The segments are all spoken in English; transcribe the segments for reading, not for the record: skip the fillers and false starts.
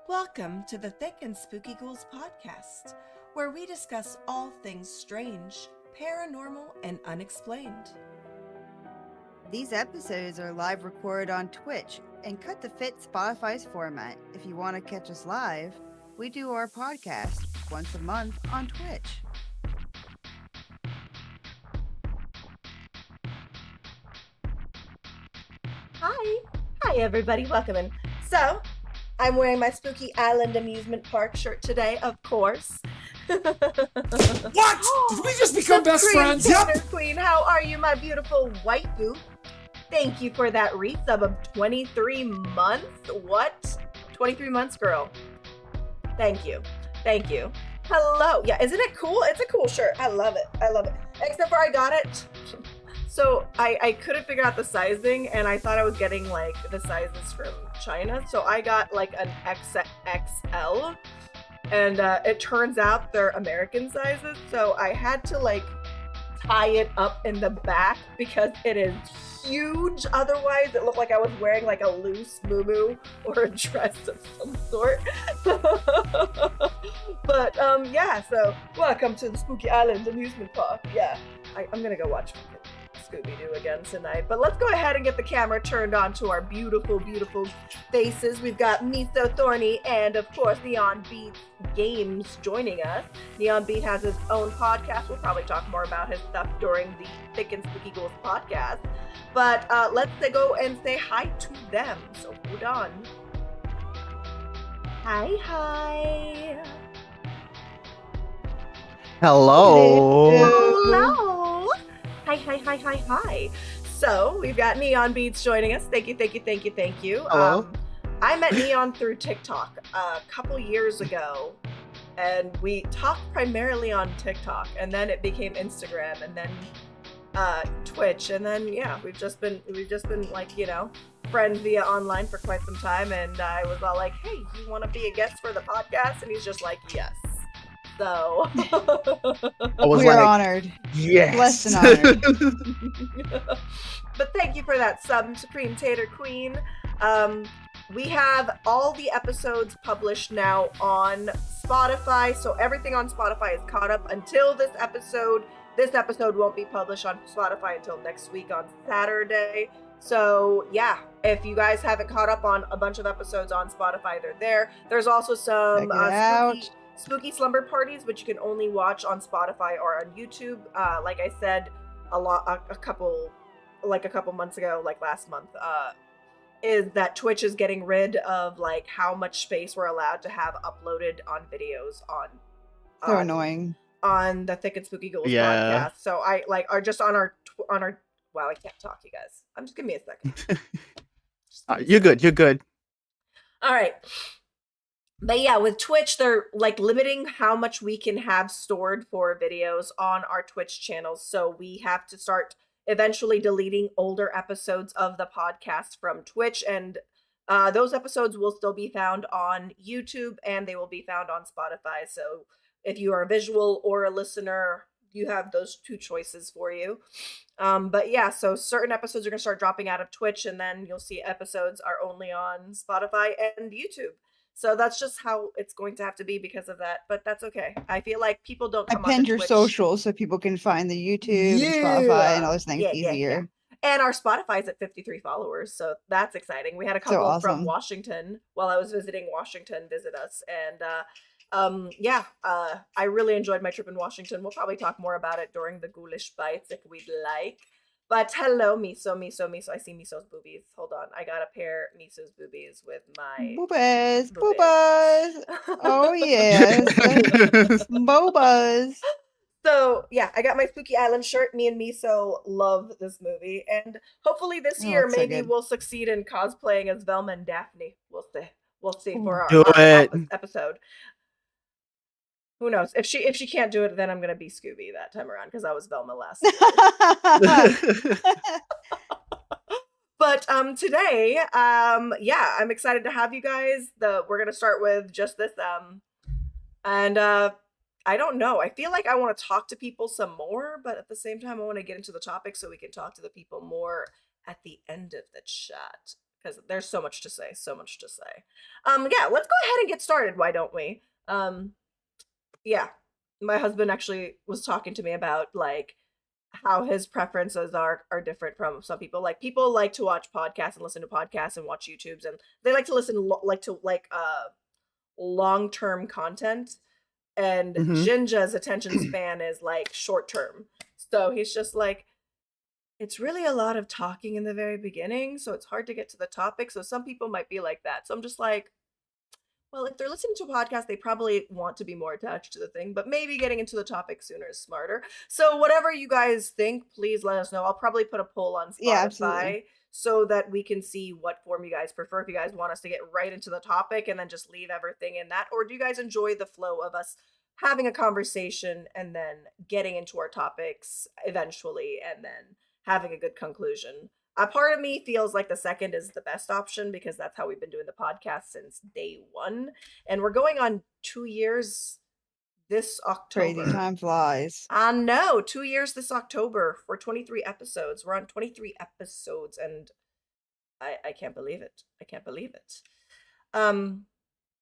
Welcome to the Thicc and Spooky Ghouls podcast, where we discuss all things strange, paranormal, and unexplained. These episodes are live recorded on Twitch and cut to fit Spotify's format. If you want to catch us live, we do our podcast once a month on Twitch. Hi everybody, welcome in. So, I'm wearing my Spooky Island Amusement Park shirt today, of course. What? Did we just become best friends? Yep. Queen, how are you, my beautiful waifu? Thank you for that resub of 23 months. What? 23 months, girl. Thank you. Thank you. Hello. Yeah, isn't it cool? It's a cool shirt. I love it. I love it. Except for I got it. So I couldn't figure out the sizing, and I thought I was getting like the sizes from China. So I got like an XXL, and it turns out they're American sizes. So I had to like tie it up in the back because it is huge. Otherwise, it looked like I was wearing like a loose muumuu or a dress of some sort. But yeah. So welcome to the Spooky Island Amusement Park. Yeah, I'm gonna go watch Scooby-Doo again tonight, but let's go ahead and get the camera turned on to our beautiful, beautiful faces. We've got Meso Thorny and, of course, NeonBeatGames joining us. NeonBeat has his own podcast. We'll probably talk more about his stuff during the Thicc and Spooky Ghouls podcast, but let's go and say hi to them. So hold on. Hi. Hello. Hello. Hi. So we've got Neon Beats joining us. Thank you. Hello. I met Neon through TikTok a couple years ago, and we talked primarily on TikTok, and then it became Instagram, and then Twitch, and then yeah, we've just been like, you know, friends via online for quite some time, and I was all like, hey, you want to be a guest for the podcast? And he's just like, yes. So we are honored. Yes. Blessed and honored. But thank you for that sub, Supreme Tater Queen. We have all the episodes published now on Spotify, so everything on Spotify is caught up until this episode. This episode won't be published on Spotify until next week on Saturday. So yeah, if you guys haven't caught up on a bunch of episodes on Spotify, they're there. There's also some spooky slumber parties, which you can only watch on Spotify or on YouTube. Like I said, a couple months ago, like last month, is that Twitch is getting rid of like how much space we're allowed to have uploaded on videos on. So annoying. On the Thicc and Spooky Ghouls podcast. So I like are just on our. Wow, I can't talk, you guys. Just give me a second. You're good. All right. But yeah, with Twitch, they're like limiting how much we can have stored for videos on our Twitch channels. So we have to start eventually deleting older episodes of the podcast from Twitch. And those episodes will still be found on YouTube, and they will be found on Spotify. So if you are a visual or a listener, you have those two choices for you. But yeah, so certain episodes are going to start dropping out of Twitch, and then you'll see episodes are only on Spotify and YouTube. So that's just how it's going to have to be because of that, but that's okay. I feel like people don't come on pinned your Twitch. socials so people can find the YouTube and Spotify and all those things easier. Yeah. And our Spotify's at 53 followers, so that's exciting. We had a couple from Washington while I was visiting Washington visit us, and I really enjoyed my trip in Washington. We'll probably talk more about it during the Ghoulish Bites if we'd like. But hello, Meso. I see Meso's boobies. Hold on. I gotta pair Meso's boobies with my... Boobas. Oh, yes. Boobas. So, yeah, I got my Spooky Island shirt. Me and Meso love this movie. And hopefully this year, maybe we'll succeed in cosplaying as Velma and Daphne. We'll see for our episode. Who knows? If she can't do it, then I'm gonna be Scooby that time around because I was Velma last year. But today, I'm excited to have you guys. We're gonna start with just this, and I don't know. I feel like I want to talk to people some more, but at the same time, I want to get into the topic so we can talk to the people more at the end of the chat. because there's so much to say, so much to say. Yeah, let's go ahead and get started. Why don't we? Yeah, my husband actually was talking to me about like how his preferences are different from some people. Like people like to watch podcasts and listen to podcasts and watch YouTubes, and they like to listen long-term content. And Mm-hmm. Jinja's attention span is like short-term. So he's just like, it's really a lot of talking in the very beginning, so it's hard to get to the topic. So some people might be like that. So I'm just like, well, if they're listening to a podcast, they probably want to be more attached to the thing, but maybe getting into the topic sooner is smarter. So whatever you guys think, please let us know. I'll probably put a poll on Spotify Yeah, absolutely. so that we can see what form you guys prefer. If you guys want us to get right into the topic and then just leave everything in that, or do you guys enjoy the flow of us having a conversation and then getting into our topics eventually and then having a good conclusion? A part of me feels like the second is the best option because that's how we've been doing the podcast since day one. And we're going on 2 years this October. Crazy time flies. I know, 2 years this October for 23 episodes. We're on 23 episodes and I can't believe it. I can't believe it.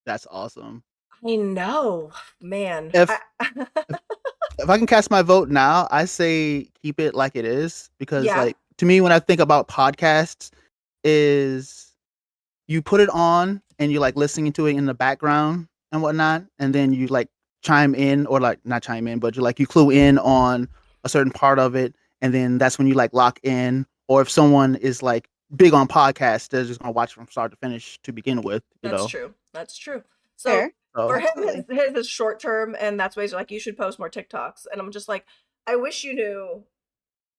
That's awesome. I know, man. If I can cast my vote now, I say keep it like it is because Yeah. like to me when I think about podcasts is you put it on and you're like listening to it in the background and whatnot, and then you like chime in or like not chime in, but you clue in on a certain part of it, and then that's when you like lock in. Or if someone is like big on podcasts, they're just gonna watch from start to finish to begin with. That's true. That's true. So Fair. for him, Absolutely. his is short term, and that's why he's like, you should post more TikToks. And I'm just like, I wish you knew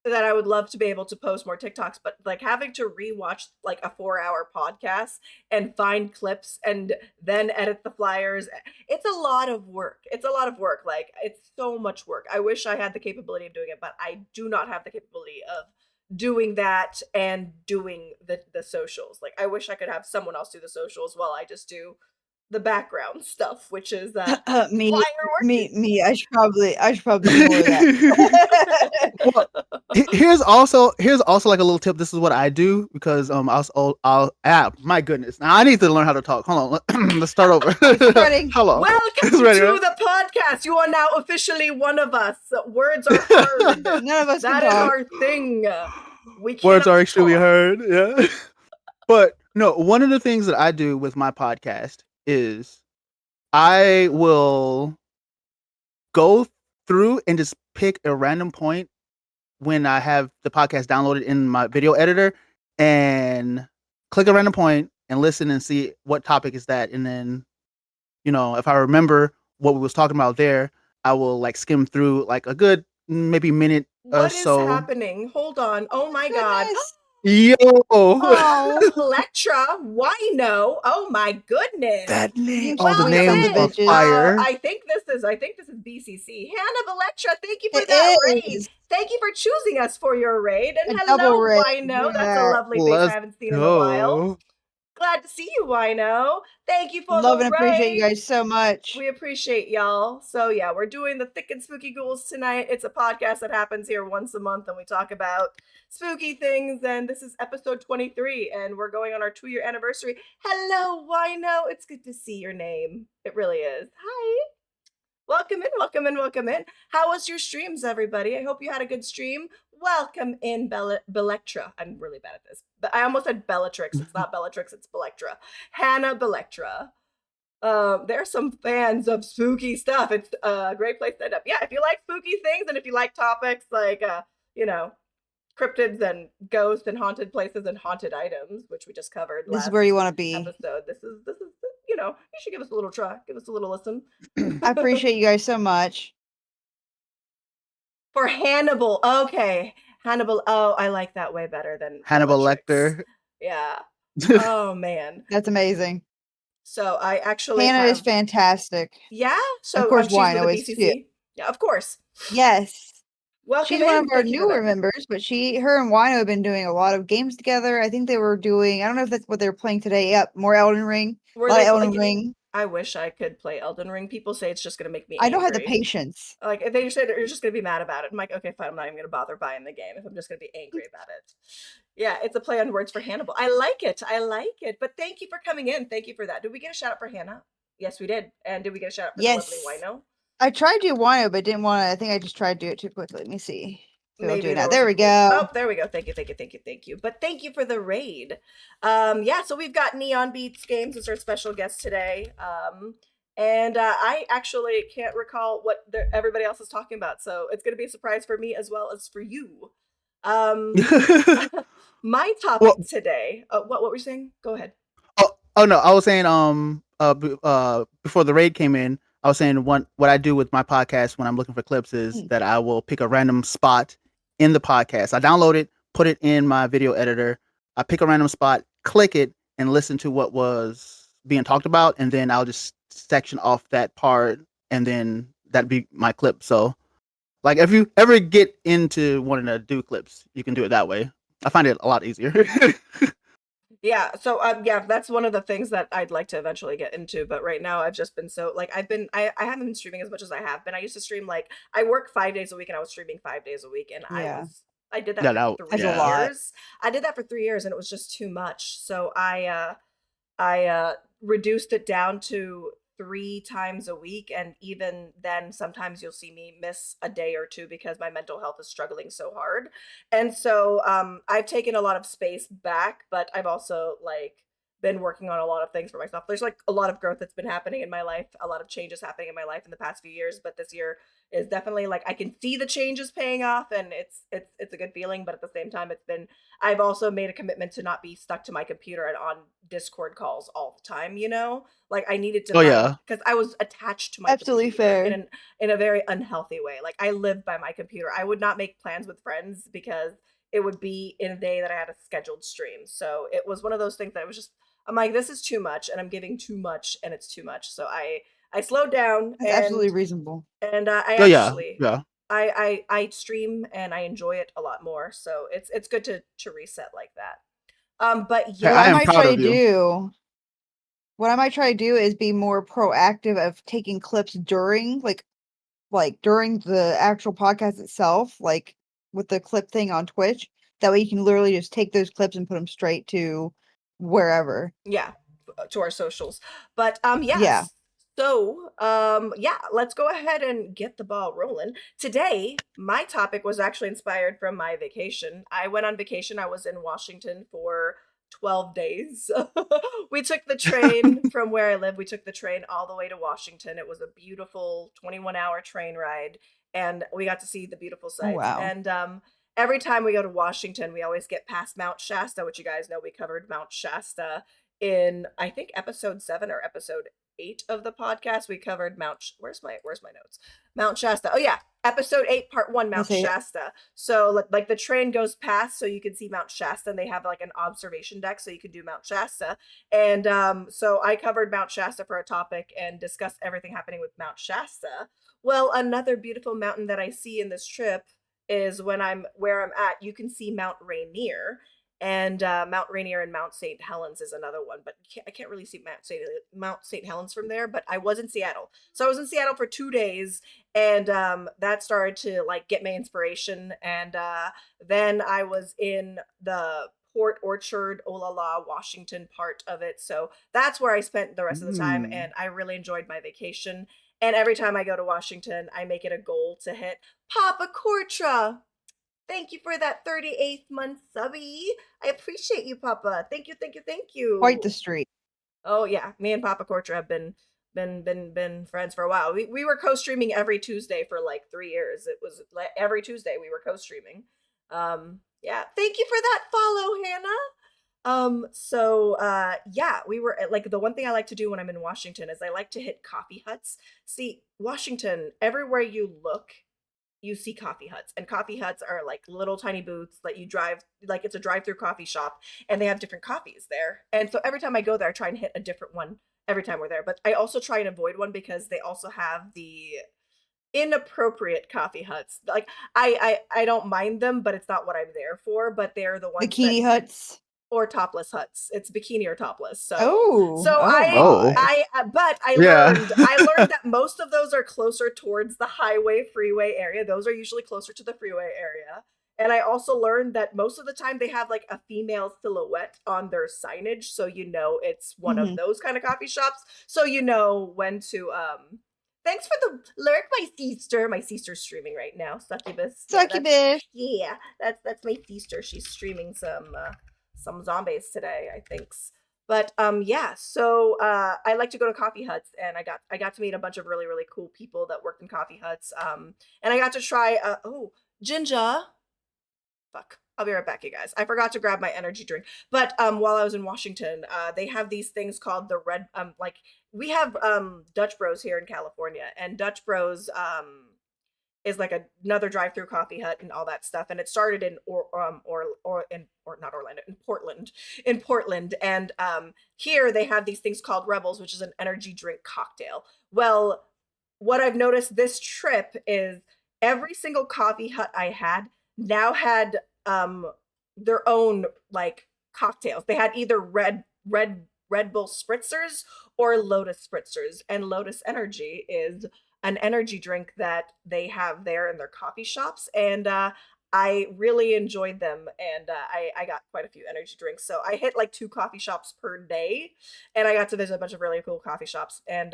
that I would love to be able to post more TikToks, but like having to rewatch like a 4-hour podcast and find clips and then edit the flyers, it's a lot of work. It's a lot of work. Like it's so much work. I wish I had the capability of doing it, but I do not have the capability of doing that and doing the socials. Like I wish I could have someone else do the socials while I just do the background stuff, which is Me, why we're working. me. I should probably do more of that. Well, here's also like a little tip. This is what I do because my goodness. Now I need to learn how to talk. Hold on. Let's start over. Spreading. Hello. Welcome Ready, to right? the podcast. You are now officially one of us. Words are heard. None of us That can is talk. our thing. We Words cannot are extremely talk. heard. Yeah. But no, one of the things that I do with my podcast is I will go through and just pick a random point when I have the podcast downloaded in my video editor and click a random point and listen and see what topic is that. And then, if I remember what we was talking about there, I will like skim through like a good maybe minute or What is so. happening? Hold on. Oh my god. Goodness. Yo, Oh, Electra, Wino. Oh my goodness. that name, You the sweet name sons was of on bitches. fire. I think this is BCC. Hannah Electra, thank you for It that raid. is. Thank you for choosing us for your raid. And A double hello, raid. Wino. That's a Yeah. lovely face I Let's haven't seen in a while. go. Glad to see you, Wino. Thank you for Love the and appreciate raid. you guys so much. We appreciate y'all. So yeah, we're doing the Thicc and Spooky Ghouls tonight. It's a podcast that happens here once a month, and we talk about spooky things. And this is episode 23, and we're going on our 2-year anniversary. Hello, Wino. It's good to see your name. It really is. Hi. Welcome in, welcome in, welcome in. How was your streams, everybody? I hope you had a good stream. Welcome in, Belectra. I'm really bad at this. But I almost said Bellatrix. It's not Bellatrix, it's Belectra. Hannah Belectra. There are some fans of spooky stuff. It's a great place to end up. Yeah, if you like spooky things and if you like topics like, cryptids and ghosts and haunted places and haunted items, which we just covered This last is where you want to be. episode. This is you should give us a little try. Give us a little listen. I appreciate you guys so much. For Hannibal. Okay. Hannibal. Oh, I like that way better than Hannibal Bellatrix. Lecter. Yeah. Oh, man. That's amazing. So I actually Hannah is have... fantastic. Yeah? So Of course, she's with Wino the is BCC? too. Yeah, of course. Yes. Welcome She's in. one of our Thank you for newer that. members, but her and Wino have been doing a lot of games together. I think they were doing, I don't know if that's what they were playing today. Yep, more Elden Ring. Were a lot they of Elden like... Ring. I wish I could play Elden Ring. People say it's just going to make me I angry. don't have the patience. Like, they say that you're just going to be mad about it. I'm like, okay, fine. I'm not even going to bother buying the game if I'm just going to be angry about it. Yeah, it's a play on words for Hannibal. I like it. I like it. But thank you for coming in. Thank you for that. Did we get a shout out for Hannah? Yes, we did. And did we get a shout out for the lovely Yes. Wino? I tried to do wino, but didn't want to. I think I just tried to do it too quickly. Let me see. So we'll do Maybe it there now. was There a we glitch. go. Oh, there we go. Thank you, thank you, thank you, thank you. But thank you for the raid. Yeah, so we've got NeonBeatGames as our special guest today. And I actually can't recall what everybody else is talking about, so it's going to be a surprise for me as well as for you. My topic Well- today. What were you saying? Go ahead. Oh no, I was saying before the raid came in, I was saying what I do with my podcast when I'm looking for clips is that I will pick a random spot in the podcast. I download it, put it in my video editor. I pick a random spot, click it, and listen to what was being talked about, and then I'll just section off that part, and then that'd be my clip. So, like, if you ever get into wanting to do clips, you can do it that way. I find it a lot easier. Yeah, so yeah, that's one of the things that I'd like to eventually get into, but right now I've just been so like I haven't been streaming as much as I have been. I used to stream like I work 5 days a week and I was streaming 5 days a week and Yeah. I did that Yeah, for that- 3 That's a lot. years. I did that for 3 years and it was just too much. So I reduced it down to 3 times a week, and even then sometimes you'll see me miss a day or two because my mental health is struggling so hard. And so I've taken a lot of space back, but I've also like been working on a lot of things for myself. There's like a lot of growth that's been happening in my life, a lot of changes happening in my life in the past few years, but this year is definitely like I can see the changes paying off, and it's a good feeling. But at the same time, I've also made a commitment to not be stuck to my computer and on Discord calls all the time, you know? Like I needed to Oh, yeah. because I was attached to my Absolutely computer fair. in a very unhealthy way. Like I live by my computer. I would not make plans with friends because it would be in a day that I had a scheduled stream. So it was one of those things that was just I'm like, this is too much and I'm giving too much and it's too much. So I slowed down That's absolutely reasonable. and I Oh, yeah, actually yeah. I stream and I enjoy it a lot more. So it's good to reset like that. But Hey, yeah, What I I am might proud try of to you. do. What I might try to do is be more proactive of taking clips during during the actual podcast itself, like with the clip thing on Twitch. That way you can literally just take those clips and put them straight to wherever. yeah, to our socials. But Yeah. yes. So, yeah, let's go ahead and get the ball rolling. Today, my topic was actually inspired from my vacation. I went on vacation. I was in Washington for 12 days. We took the train from where I live. We took the train all the way to Washington. It was a beautiful 21-hour train ride, and we got to see the beautiful Oh, sights. wow. And every time we go to Washington, we always get past Mount Shasta, which you guys know we covered Mount Shasta in I think episode 7 or episode 8 of the podcast. We covered where's my notes? Mount Shasta. Oh yeah, episode 8 part 1, Mount say it. Shasta. So like the train goes past so you can see Mount Shasta, and they have like an observation deck so you can do Mount Shasta. And so I covered Mount Shasta for a topic and discussed everything happening with Mount Shasta. Well, another beautiful mountain that I see in this trip is where I'm at, you can see Mount Rainier. And Mount Rainier and Mount St. Helens is another one, but I can't really see Mount St. Helens from there. But I was in Seattle, so I was in Seattle for 2 days, and that started to like get my inspiration. And then I was in the Port Orchard, Olala, Washington part of it, so that's where I spent the rest of the time, and I really enjoyed my vacation. And every time I go to Washington, I make it a goal to hit Papa Cortra. Thank you for that 38th month subby. I appreciate you, Papa. Thank you, thank you, thank you. Quite the street. Oh yeah, me and Papa Cortra have been friends for a while. We were co-streaming every Tuesday for like 3 years. It was like every Tuesday we were co-streaming. Yeah, thank you for that follow, Hannah. So yeah, we were like the one thing I like to do when I'm in Washington is I like to hit coffee huts. See, Washington, everywhere you look, you see coffee huts, and coffee huts are like little tiny booths that you drive, like it's a drive-through coffee shop, and they have different coffees there. And so every time I go there, I try and hit a different one every time we're there. But I also try and avoid one because they also have the inappropriate coffee huts. Like I don't mind them, but it's not what I'm there for. But they're the ones Bikini huts. or topless huts. It's bikini or topless. So but I learned that most of those are closer towards the highway freeway area. Those are usually closer to the freeway area. And I also learned that most of the time they have like a female silhouette on their signage, so you know it's one of those kind of coffee shops. So you know when to thanks for the lurk, my sister. My sister's streaming right now. Succubus. Succubus. Yeah, that's my sister. She's streaming some zombies today, I think. But yeah, so I like to go to coffee huts, and I got to meet a bunch of really really cool people that worked in coffee huts. And I got to try ginger. Fuck. I'll be right back, you guys. I forgot to grab my energy drink. But while I was in Washington, they have these things called the red like we have Dutch Bros here in California, and Dutch Bros is like another drive-through coffee hut and all that stuff. And it started in Portland. And here they have these things called Rebels, which is an energy drink cocktail. Well, what I've noticed this trip is every single coffee hut I had now had their own like cocktails. They had either Red Bull spritzers or Lotus spritzers, and Lotus Energy is an energy drink that they have there in their coffee shops, and I really enjoyed them, and I got quite a few energy drinks. So I hit like 2 coffee shops per day, and I got to visit a bunch of really cool coffee shops, and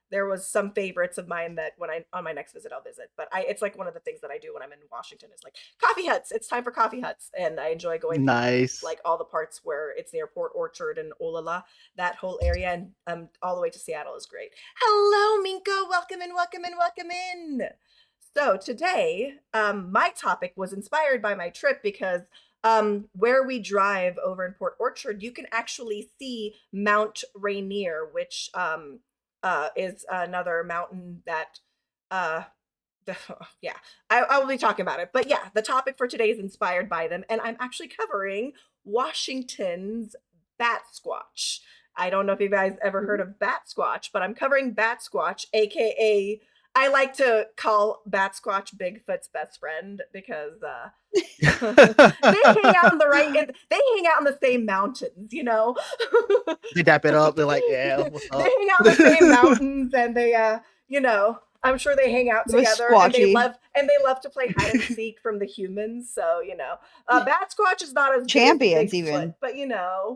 there was some favorites of mine that when I on my next visit I'll visit. But it's like one of the things that I do when I'm in Washington is like coffee huts. It's time for coffee huts, and I enjoy going Nice. like all the parts where it's near Port Orchard and Olala, that whole area, and all the way to Seattle is great. Hello, Minko. Welcome in, welcome in, welcome in. So today, my topic was inspired by my trip because where we drive over in Port Orchard, you can actually see Mount Rainier, which is another mountain that yeah, I will be talking about it. But yeah, the topic for today is inspired by them, and I'm actually covering Washington's Batsquatch. I don't know if you guys ever heard of Batsquatch, but I'm covering Batsquatch, aka I like to call Batsquatch Bigfoot's best friend because they hang out in they hang out in the same mountains, you know. They dap it up. They're like, yeah, what's up? They hang out in the same mountains, and they you know, I'm sure they hang out together, and they love to play hide and seek from the humans. So you know, Batsquatch is not as champions big as Bigfoot, even, but you know,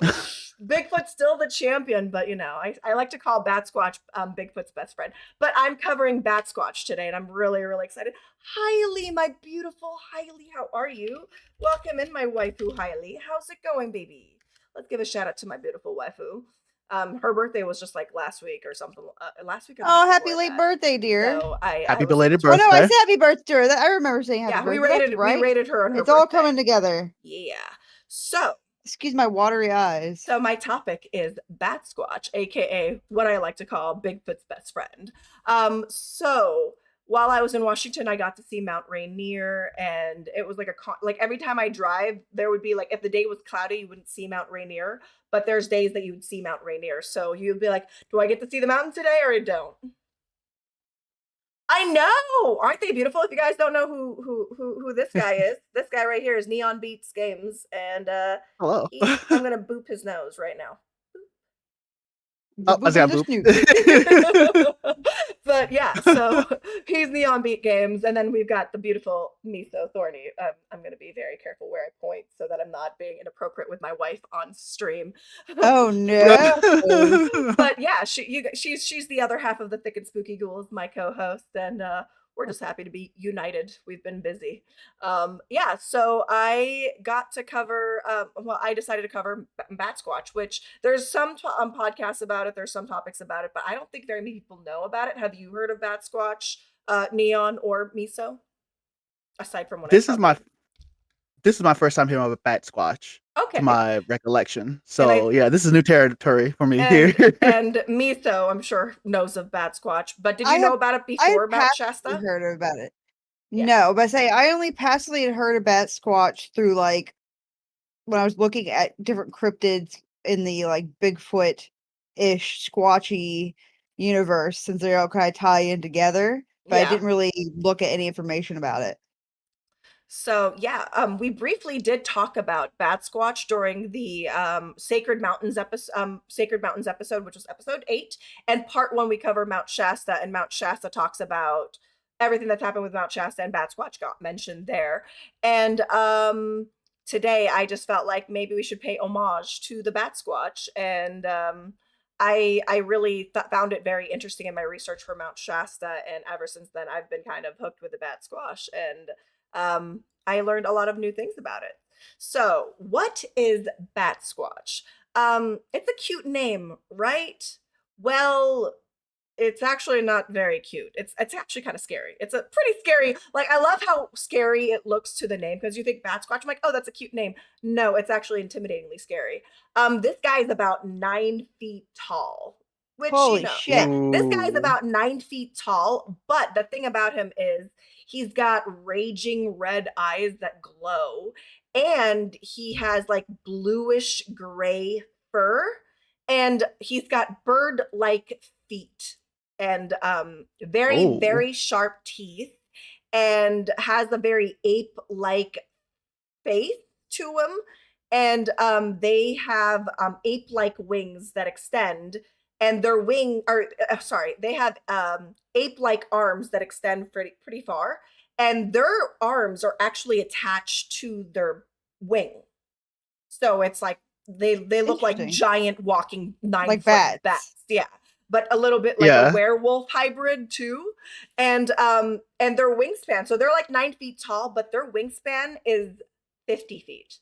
Bigfoot's still the champion. But you know, I like to call Batsquatch Bigfoot's best friend. But I'm covering Batsquatch today, and I'm really really excited. Hailey, my beautiful Hailey, how are you? Welcome in, my waifu Hailey. How's it going, baby? Let's give a shout out to my beautiful waifu. Her birthday was just like last week or something. Last week. Oh, happy late birthday, dear! So happy belated birthday. Oh no, I said happy birthday. I remember saying happy birthday. We rated her on her It's birthday. all coming together. Yeah. So. Excuse my watery eyes. So my topic is Batsquatch, aka what I like to call Bigfoot's best friend. So while I was in Washington, I got to see Mount Rainier, and it was like every time I drive, there would be like, if the day was cloudy, you wouldn't see Mount Rainier, but there's days that you would see Mount Rainier. So you'd be like, do I get to see the mountain today or I don't? I know, aren't they beautiful? If you guys don't know who this guy is, this guy right here is NeonBeatGames, and hello. I'm gonna boop his nose right now. Oh, I got boop. But yeah, so he's NeonBeatGames, and then we've got the beautiful Meso Thorny. I'm gonna be very careful where I point so that I'm not being inappropriate with my wife on stream. Oh no! But yeah, she's the other half of the Thicc and Spooky Ghouls, my co-host, and we're just happy to be united. We've been busy. Yeah, so I got to cover, I decided to cover Batsquatch, which there's some podcasts about it, there's some topics about it, but I don't think very many people know about it. Have you heard of Batsquatch, Neon, or Meso? Aside from what this is my first time hearing about Batsquatch. Okay. To my recollection. So yeah, this is new territory for me here. And Meso, I'm sure, knows of Batsquatch, but did you know about it before Mount Shasta? Heard about it. Yeah. No, but I only passively had heard of Batsquatch through like when I was looking at different cryptids in the like Bigfoot-ish squatchy universe, since they all kind of tie in together. But I didn't really look at any information about it. So yeah, we briefly did talk about Batsquatch during the Sacred Mountains episode, which was episode 8, and part 1 we cover Mount Shasta, and Mount Shasta talks about everything that's happened with Mount Shasta and Batsquatch got mentioned there. And today I just felt like maybe we should pay homage to the Batsquatch. And I really found it very interesting in my research for Mount Shasta. And ever since then, I've been kind of hooked with the Batsquatch. And I learned a lot of new things about it. So, what is Batsquatch? It's a cute name, right? Well, it's actually not very cute. It's actually kind of scary. It's a pretty scary. Like, I love how scary it looks to the name, because you think Batsquatch, I'm like, oh, that's a cute name. No, it's actually intimidatingly scary. This guy is about 9 feet tall, which Holy yeah, shit. this guy is Ooh. about 9 feet tall. But the thing about him is he's got raging red eyes that glow, and he has like bluish gray fur, and he's got bird-like feet, and very Oh. very sharp teeth, and has a very ape-like face to him. And they have ape-like wings that extend, and their wing or sorry, they have ape-like arms that extend pretty far, and their arms are actually attached to their wing. So it's like they look like Interesting. giant walking 9 Like foot bats. Yeah. But a little bit like a Yeah. werewolf hybrid too. And their wingspan, so they're like 9 feet tall, but their wingspan is 50 feet.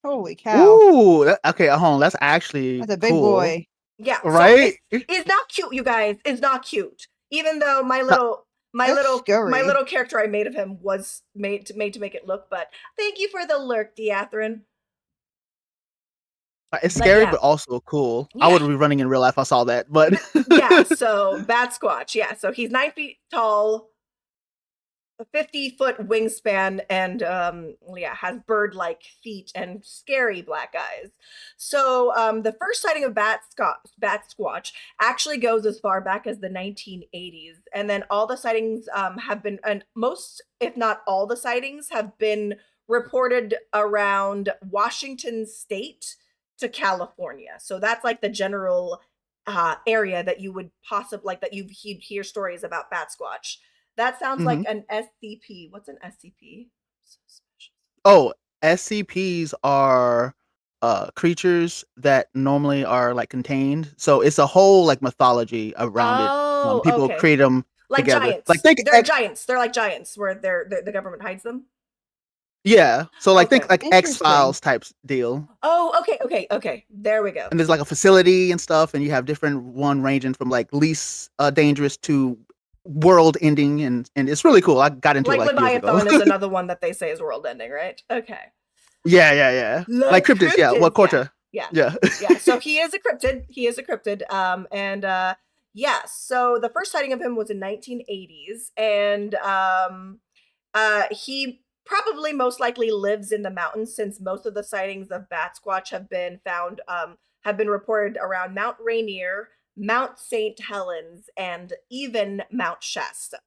Holy cow. Ooh. Okay, hold on. That's actually That's a big cool. boy. Yeah. Right? So it's not cute, you guys. It's not cute. Even though my Not- little character I made of him was made to make it look, but thank you for the lurk, Diatherin. It's But scary, yeah. but also cool. Yeah. I would be running in real life if I saw that, but Yeah, so Batsquatch, yeah. So he's 9 feet tall, a 50-foot wingspan, and has bird-like feet and scary black eyes. So the first sighting of Batsquatch actually goes as far back as the 1980s, and then all the sightings have been, and most, if not all the sightings, have been reported around Washington State to California. So that's like the general area that you would possibly like, that you'd hear stories about Batsquatch. That sounds like Mhm. an SCP. What's an SCP? Oh, SCPs are creatures that normally are like contained. So it's a whole like mythology around it. Oh, People okay. create them Like together. giants. Like think They're giants. They're like giants where the government hides them. yeah. So like Okay. think like X-Files types deal. Oh, okay. There we go. And there's like a facility and stuff, and you have different one ranging from like least dangerous to world ending, and it's really cool. I got into Like it like years ago. Leviathan is another one that they say is world ending, right? Okay. Yeah. Like cryptids, yeah. What quarter? Yeah. Yeah. So he is a cryptid. So the first sighting of him was in 1980s, and he probably most likely lives in the mountains, since most of the sightings of Batsquatch have been reported around Mount Rainier, Mount St. Helens, and even Mount Shasta.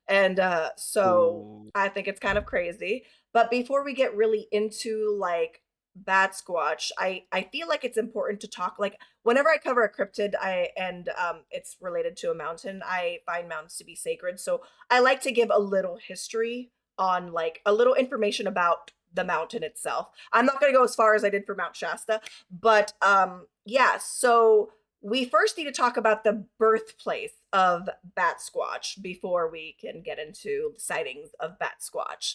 And so Ooh. I think it's kind of crazy. But before we get really into like Batsquatch, I feel like it's important to talk, like, whenever I cover a cryptid it's related to a mountain, I find mountains to be sacred. So I like to give a little history on, like, a little information about the mountain itself. I'm not going to go as far as I did for Mount Shasta, but so we first need to talk about the birthplace of Batsquatch before we can get into sightings of Batsquatch.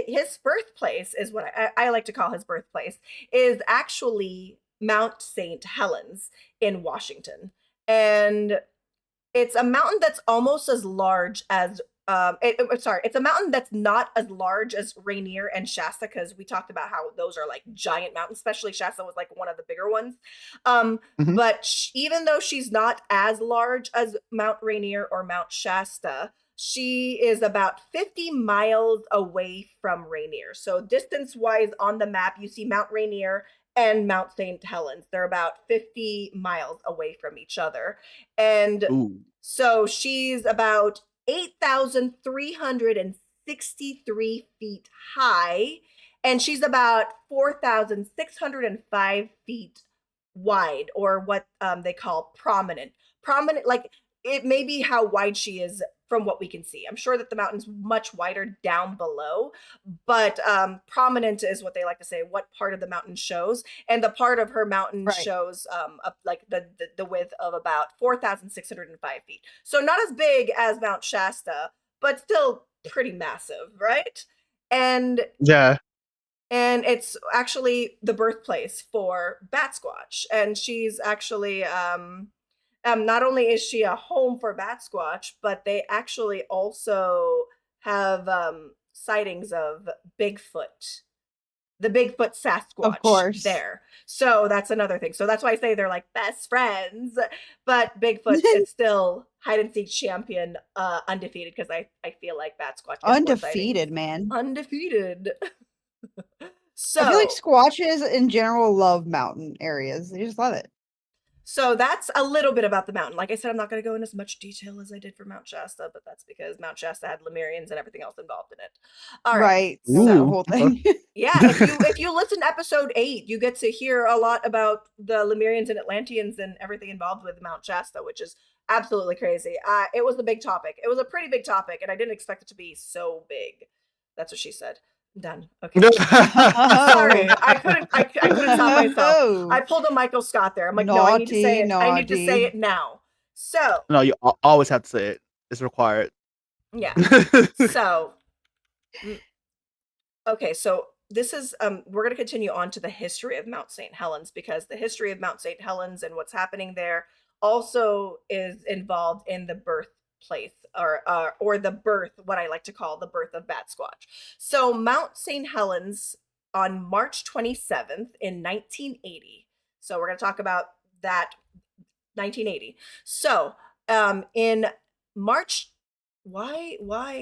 His birthplace is what I like to call his birthplace, is actually Mount St. Helens in Washington. And it's a mountain that's almost as large as it's a mountain that's not as large as Rainier and Shasta, because we talked about how those are like giant mountains, especially Shasta was like one of the bigger ones. Mhm. But even though she's not as large as Mount Rainier or Mount Shasta, she is about 50 miles away from Rainier. So distance-wise on the map, you see Mount Rainier and Mount St. Helens. They're about 50 miles away from each other. And Ooh. so she's about 8,363 feet high, and she's about 4,605 feet wide, or what they call prominent. Prominent, like it may be how wide she is from what we can see. I'm sure that the mountain's much wider down below, but prominent is what they like to say, what part of the mountain shows. And the part of her mountain Right. shows up like the width of about 4,605 feet. So not as big as Mount Shasta, but still pretty massive, right? And Yeah. it's actually the birthplace for Batsquatch, and she's actually not only is she a home for Batsquatch, but they actually also have sightings of Bigfoot, the Bigfoot Sasquatch course. there. So that's another thing. So that's why I say they're like best friends. But Bigfoot is still hide and seek champion, undefeated, because I feel like Batsquatch gets more Undefeated, man. undefeated. So I feel like squatches in general love mountain areas. They just love it. So that's a little bit about the mountain. Like I said, I'm not going to go in as much detail as I did for Mount Shasta, but that's because Mount Shasta had Lemurians and everything else involved in it. All right. Right. Ooh, That whole thing. Yeah, if you listen to episode 8, you get to hear a lot about the Lemurians and Atlanteans and everything involved with Mount Shasta, which is absolutely crazy. It was a big topic. It was a pretty big topic, and I didn't expect it to be so big. That's what she said. Done. Okay. Sorry, I couldn't stop myself. I pulled a Michael Scott there. I'm like, no, I need to say it. I need to say it now. So No, you always have to say it. It's required. yeah. So okay, so this is we're going to continue on to the history of Mount St. Helens, because the history of Mount St. Helens and what's happening there also is involved in the birthplace, or the birth, what I like to call the birth of Batsquatch. So Mount St. Helens on March 27th in 1980. So we're going to talk about that 1980. So in March, why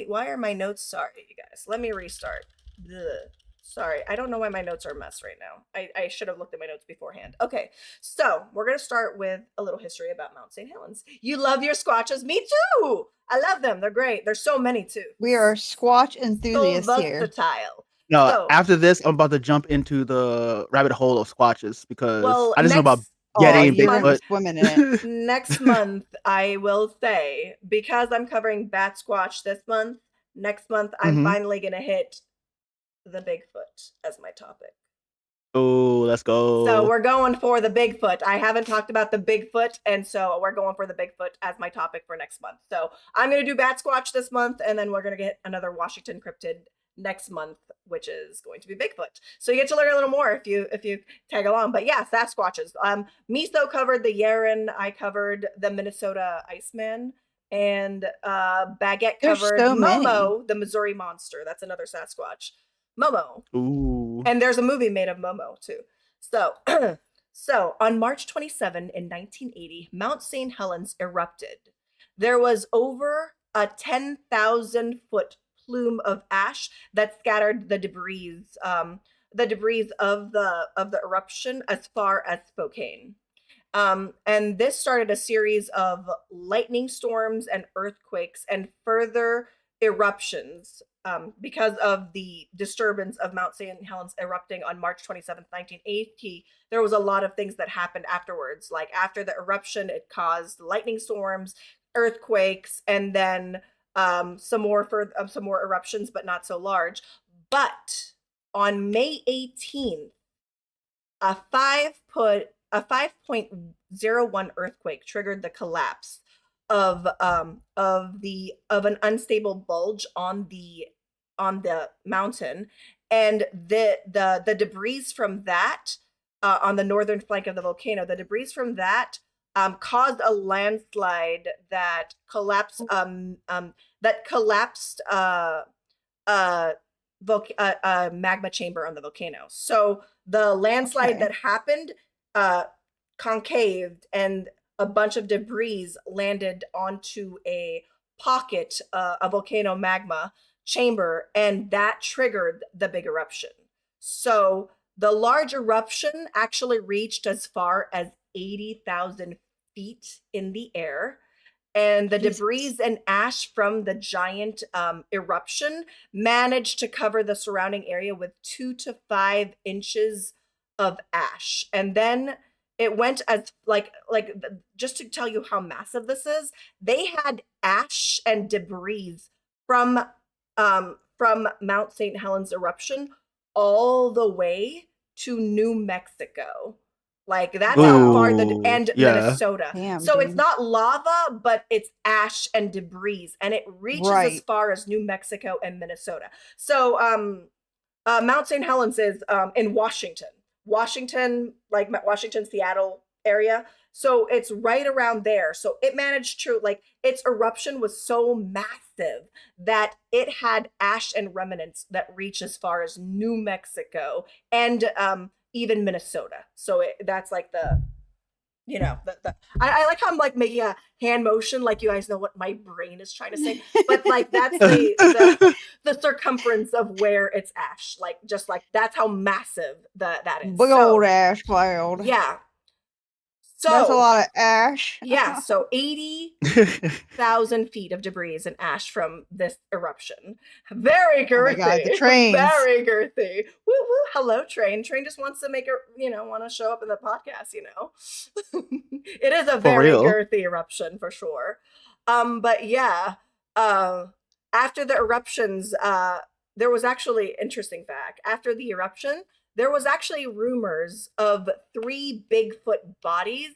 are my notes, sorry you guys, let me restart. Ugh. Sorry, I don't know why my notes are a mess right now. I should have looked at my notes beforehand. Okay, so we're going to start with a little history about Mount St. Helens. You love your squatches? Me too! I love them. They're great. There's so many too. We are squatch So enthusiasts here. versatile. No, So- after this, I'm about to jump into the rabbit hole of squatches because Well, I just know about Oh, Yeti and you're Bigfoot. swimming in it. Next month, I will say, because I'm covering Batsquatch this month, next month I'm Mhm. finally going to hit the Bigfoot as my topic. Oh, let's go. So we're going for the Bigfoot. I haven't talked about the Bigfoot, and so we're going for the Bigfoot as my topic for next month. So I'm going to do Batsquatch this month, and then we're going to get another Washington Cryptid next month, which is going to be Bigfoot. So you get to learn a little more if you tag along. But yeah, Sasquatches. Meso covered the Yeren. I covered the Minnesota Iceman. And Baguette There's covered so Momo, the Missouri Monster. That's another Sasquatch. Momo. Ooh. And there's a movie made of Momo too. So, so on March 27 in 1980, Mount St. Helens erupted. There was over a 10,000 foot plume of ash that scattered the debris of the eruption as far as Spokane. And this started a series of lightning storms and earthquakes and further eruptions because of the disturbance of Mount St. Helens erupting on March 27th, 1980. There was a lot of things that happened afterwards. Like after the eruption, it caused lightning storms, earthquakes, and then some more eruptions, but not so large. But on May 18th, a 5.01 earthquake triggered the collapse of an unstable bulge on the mountain, and the debris from that on the northern flank of the volcano, the debris from that caused a landslide that collapsed magma chamber on the volcano. So the landslide that happened concaved, and a bunch of debris landed onto a pocket, a volcano magma chamber, and that triggered the big eruption. So the large eruption actually reached as far as 80,000 feet in the air. And the debris and ash from the giant eruption managed to cover the surrounding area with 2 to 5 inches of ash. And then it went as just to tell you how massive this is, they had ash and debris from Mount St. Helens eruption all the way to New Mexico. Like that's how far and Minnesota. Damn, so dude. it's not lava, but it's ash and debris, and it reaches as far as New Mexico and Minnesota. So Mount St. Helens is in Washington, like Washington, Seattle area. So it's right around there. So it managed to, like, its eruption was so massive that it had ash and remnants that reach as far as New Mexico and even Minnesota. So that's like the, you know, I like how I'm like making a hand motion, like you guys know what my brain is trying to say, but like that's the circumference of where it's ash, like just like that's how massive that is. Big old ash cloud. Yeah. So that's a lot of ash. Yeah, so 80,000 feet of debris and ash from this eruption. Very girthy. Oh my God, the trains. Very girthy. Woo woo. Hello, Train. Train just wants to make it, want to show up in the podcast, It is a very girthy eruption for sure. But yeah, after the eruptions, there was actually, interesting fact, after the eruption, there was actually rumors of 3 Bigfoot bodies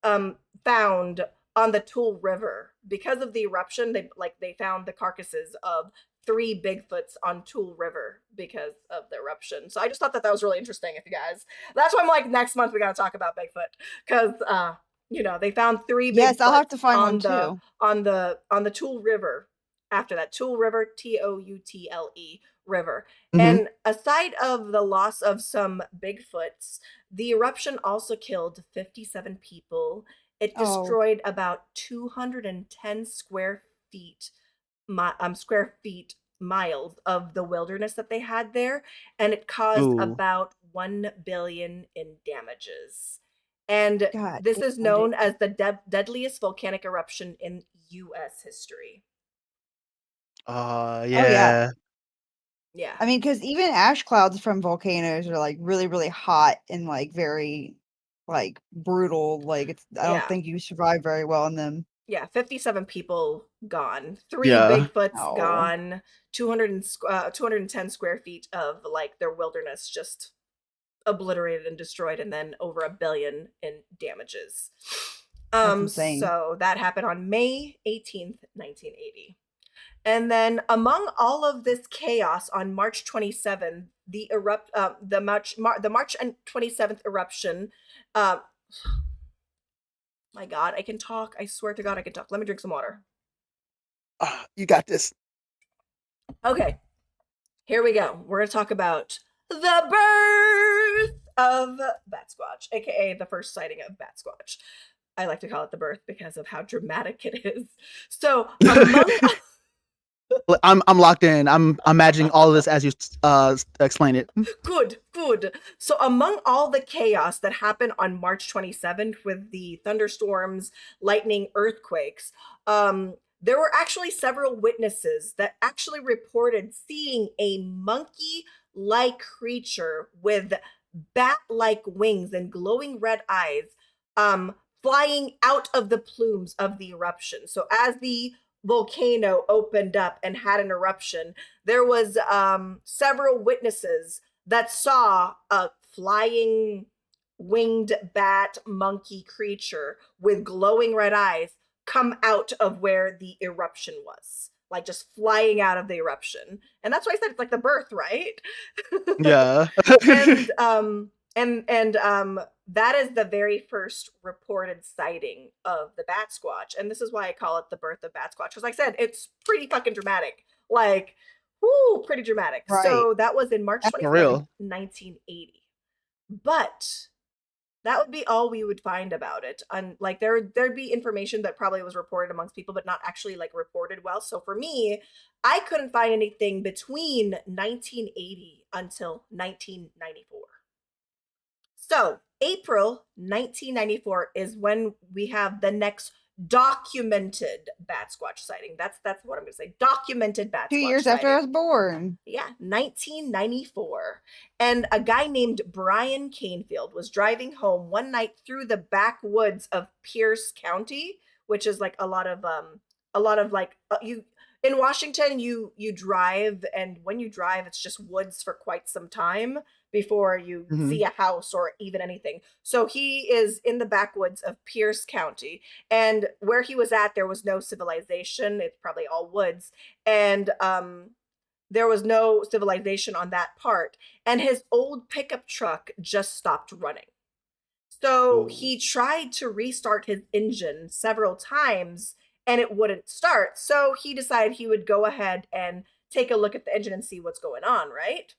found on the Tool River. Because of the eruption, they found the carcasses of 3 Bigfoots on Tool River because of the eruption. So I just thought that was really interesting. If you guys, that's why I'm like, next month we gotta talk about Bigfoot, because they found 3 Bigfoots. Yes, I'll have to find one too on the Tool River. After that, Tool River, Toutle River. Mm-hmm. And aside of the loss of some Bigfoots, the eruption also killed 57 people. It destroyed about 210 square feet miles of the wilderness that they had there, and it caused about $1 billion in damages. And this is known as the deadliest volcanic eruption in U.S. history. Yeah. Oh, yeah. Yeah. I mean, because even ash clouds from volcanoes are like really, really hot and like very like brutal. Like I don't think you survive very well in them. Yeah, 57 people gone, 3 Bigfoots gone, 210 square feet of like their wilderness just obliterated and destroyed, and then over $1 billion in damages. That's insane. So that happened on May 18th, 1980. And then among all of this chaos on March 27th, the March 27th eruption, my God, I can talk. I swear to God, I can talk. Let me drink some water. You got this. Okay, here we go. We're going to talk about the birth of Batsquatch, aka the first sighting of Batsquatch. I like to call it the birth because of how dramatic it is. So among... I'm locked in. I'm imagining all of this as you explain it. Good. So among all the chaos that happened on March 27th with the thunderstorms, lightning, earthquakes, there were actually several witnesses that actually reported seeing a monkey-like creature with bat-like wings and glowing red eyes flying out of the plumes of the eruption. So as the volcano opened up and had an eruption, there was several witnesses that saw a flying winged bat monkey creature with glowing red eyes come out of where the eruption was, like just flying out of the eruption. And that's why I said it's like the birth, right? Yeah. and that is the very first reported sighting of the Batsquatch. And this is why I call it the birth of Batsquatch. Because like I said, it's pretty fucking dramatic. Like, whoo, pretty dramatic. Right. So that was in March 27th, 1980. But that would be all we would find about it. And like there'd be information that probably was reported amongst people, but not actually like reported well. So for me, I couldn't find anything between 1980 until 1994. So April 1994 is when we have the next documented Batsquatch sighting. That's what I'm gonna say. Documented Batsquatch 2 years sighting. after I was born. Yeah, 1994. And a guy named Brian Canefield was driving home one night through the backwoods of Pierce County, which is like a lot of like you in Washington you drive, and when you drive it's just woods for quite some time before you see a house or even anything. So he is in the backwoods of Pierce County, and where he was at there was no civilization. It's probably all woods, and there was no civilization on that part, and his old pickup truck just stopped running. So he tried to restart his engine several times and it wouldn't start. So he decided he would go ahead and take a look at the engine and see what's going on, right?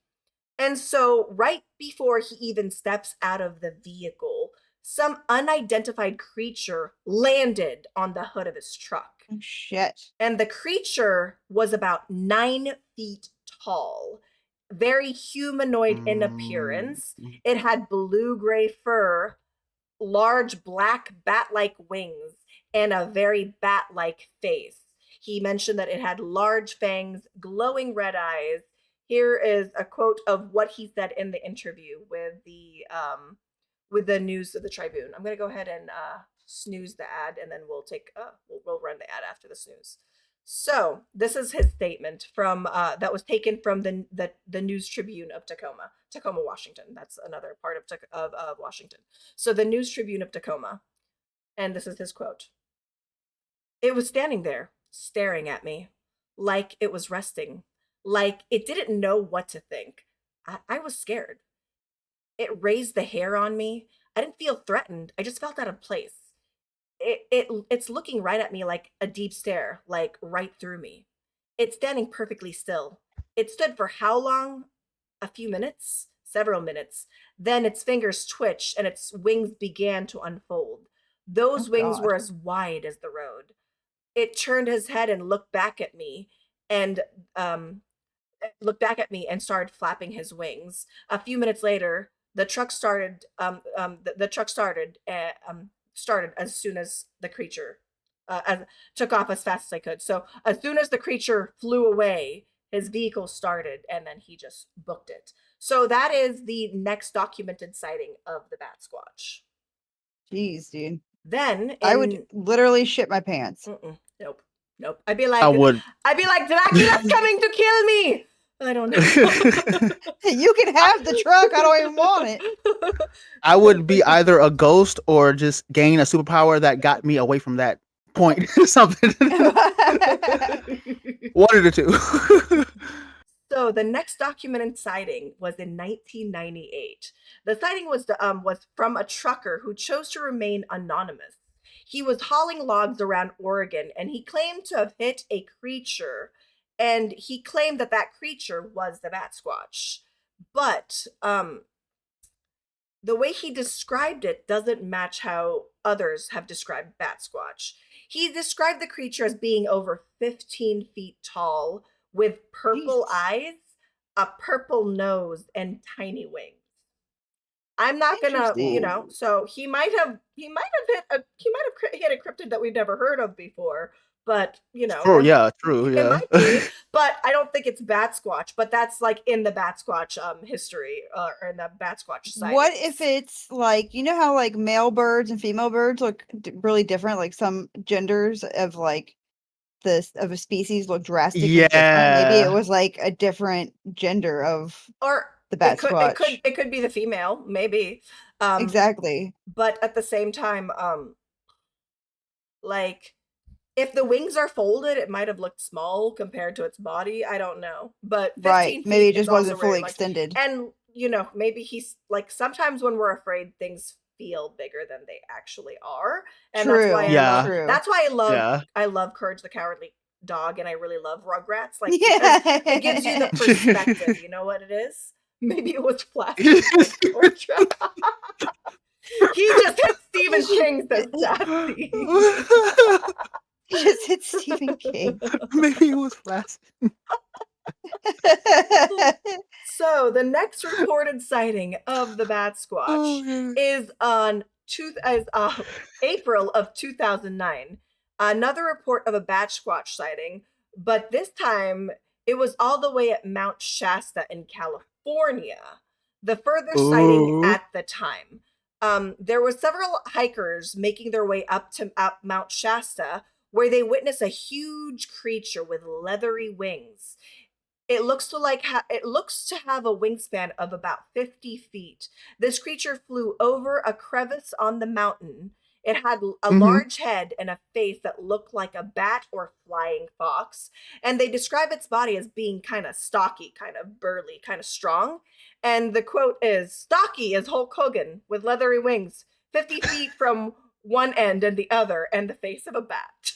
And so right before he even steps out of the vehicle, some unidentified creature landed on the hood of his truck. Oh, shit. And the creature was about 9 feet tall, very humanoid in appearance. It had blue-gray fur, large black bat-like wings, and a very bat-like face. He mentioned that it had large fangs, glowing red eyes. Here is a quote of what he said in the interview with the News of the Tribune. I'm going to go ahead and snooze the ad, and then we'll run the ad after the snooze. So this is his statement from that was taken from the News Tribune of Tacoma, Washington. That's another part of Washington. So the News Tribune of Tacoma, and this is his quote. It was standing there, staring at me, like it was resting, like it didn't know what to think. I was scared. It raised the hair on me. I didn't feel threatened. I just felt out of place. It's looking right at me like a deep stare, like right through me. It's standing perfectly still. It stood for how long? A few minutes? Several minutes. Then its fingers twitched and its wings began to unfold. Those wings were as wide as the road. It turned his head and looked back at me and started flapping his wings. A few minutes later, the truck started. The truck started as soon as the creature took off as fast as I could. So as soon as the creature flew away, his vehicle started, and then he just booked it. So that is the next documented sighting of the Batsquatch. Jeez, dude. Then I would literally shit my pants. Nope. I'd be like, I would. Dracula's coming to kill me. I don't know. You can have the truck. I don't even want it. I would be either a ghost or just gain a superpower that got me away from that point. Something. One of the two. So the next documented sighting was in 1998. The sighting was from a trucker who chose to remain anonymous. He was hauling logs around Oregon, and he claimed to have hit a creature, and he claimed that creature was the Batsquatch. But the way he described it doesn't match how others have described Batsquatch. He described the creature as being over 15 feet tall, with purple eyes, a purple nose, and tiny wings. I'm not gonna, so he might have hit a cryptid that we've never heard of before, but True, yeah. It might be, but I don't think it's Batsquatch. But that's like in the Batsquatch history or in the Batsquatch site. What if it's like, how like male birds and female birds look really different? Like some genders of like of a species look drastically different. Maybe it was like a different gender of the Batsquatch. It could be the female, maybe. Exactly. But at the same time, like if the wings are folded, it might have looked small compared to its body. I don't know, but 15 feet maybe it just wasn't also fully extended. And maybe he's like, sometimes when we're afraid, things feel bigger than they actually are, and that's why I love Courage the Cowardly Dog, and I really love Rugrats. Like, it gives you the perspective. You know what it is? Maybe it was plastic. He just hit Stephen King, says Sassy. He just hit Stephen King. Maybe it was plastic. So the next recorded sighting of the Batsquatch is on April of 2009. another report of a Batsquatch sighting, but this time it was all the way at Mount Shasta in California, the furthest sighting Ooh. at the time. There were several hikers making their way up Mount Shasta, where they witnessed a huge creature with leathery wings. It looks to have a wingspan of about 50 feet. This creature flew over a crevice on the mountain. It had a large head and a face that looked like a bat or flying fox. And they describe its body as being kind of stocky, kind of burly, kind of strong. And the quote is, "Stocky as Hulk Hogan with leathery wings, 50 feet from one end and the other, and the face of a bat."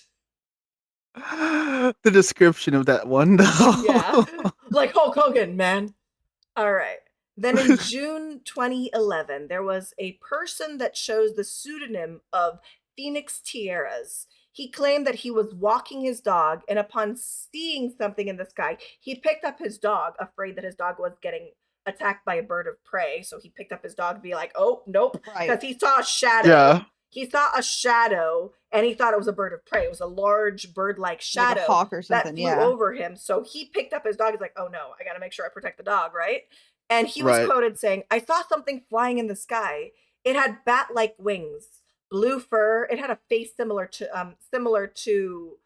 The description of that one, though. Yeah, like Hulk Hogan, man. All right. Then in June 2011, there was a person that chose the pseudonym of Phoenix Tierras. He claimed that he was walking his dog, and upon seeing something in the sky, he picked up his dog, afraid that his dog was getting attacked by a bird of prey. So he picked up his dog to be like, "Oh, nope," because he saw a shadow. Yeah. He saw a shadow, and he thought it was a bird of prey. It was a large bird-like shadow, like a hawk or something, that flew over him. So he picked up his dog. He's like, "Oh no, I gotta make sure I protect the dog," right? And he was quoted saying, "I saw something flying in the sky. It had bat-like wings, blue fur. It had a face similar to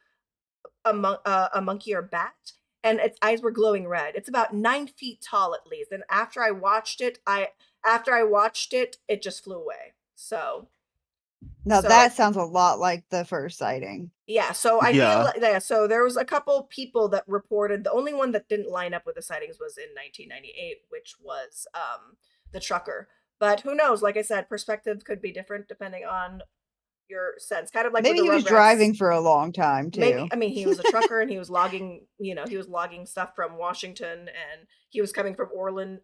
a monkey or bat, and its eyes were glowing red. It's about 9 feet tall at least. And after I watched it, it just flew away." So. Now that sounds a lot like the first sighting. Yeah, so I feel like so there was a couple people that reported. The only one that didn't line up with the sightings was in 1998, which was the trucker. But who knows? Like I said, perspective could be different depending on your sense. Kind of like maybe he was driving for a long time too. Maybe, I mean, he was a trucker and he was logging. He was logging stuff from Washington, and he was coming from Portland,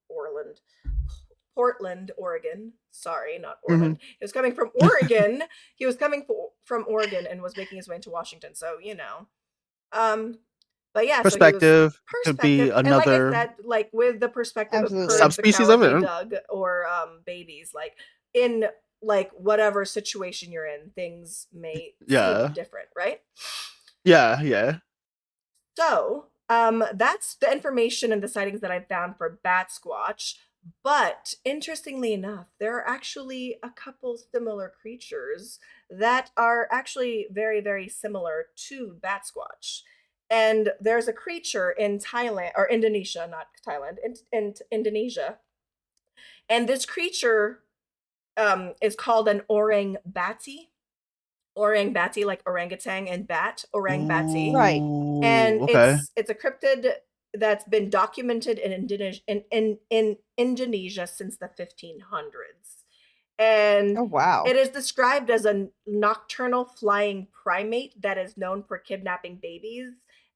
Oregon. Sorry, not Orland. He was coming from Oregon. He was coming from Oregon and was making his way into Washington. So, but yeah, perspective could be another. And like I said, like with the perspective of subspecies of it, Doug, or babies, like in like whatever situation you're in, things may seem different, right? Yeah. So, that's the information and the sightings that I found for Batsquatch. But interestingly enough, there are actually a couple similar creatures that are actually very, very similar to Batsquatch. And there's a creature in Thailand, or Indonesia, not Thailand, in Indonesia. And this creature is called an orang bati. Orang bati, like orangutan and bat, orang bati. Right. And it's a cryptid that's been documented in Indonesia since the 1500s. And it is described as a nocturnal flying primate that is known for kidnapping babies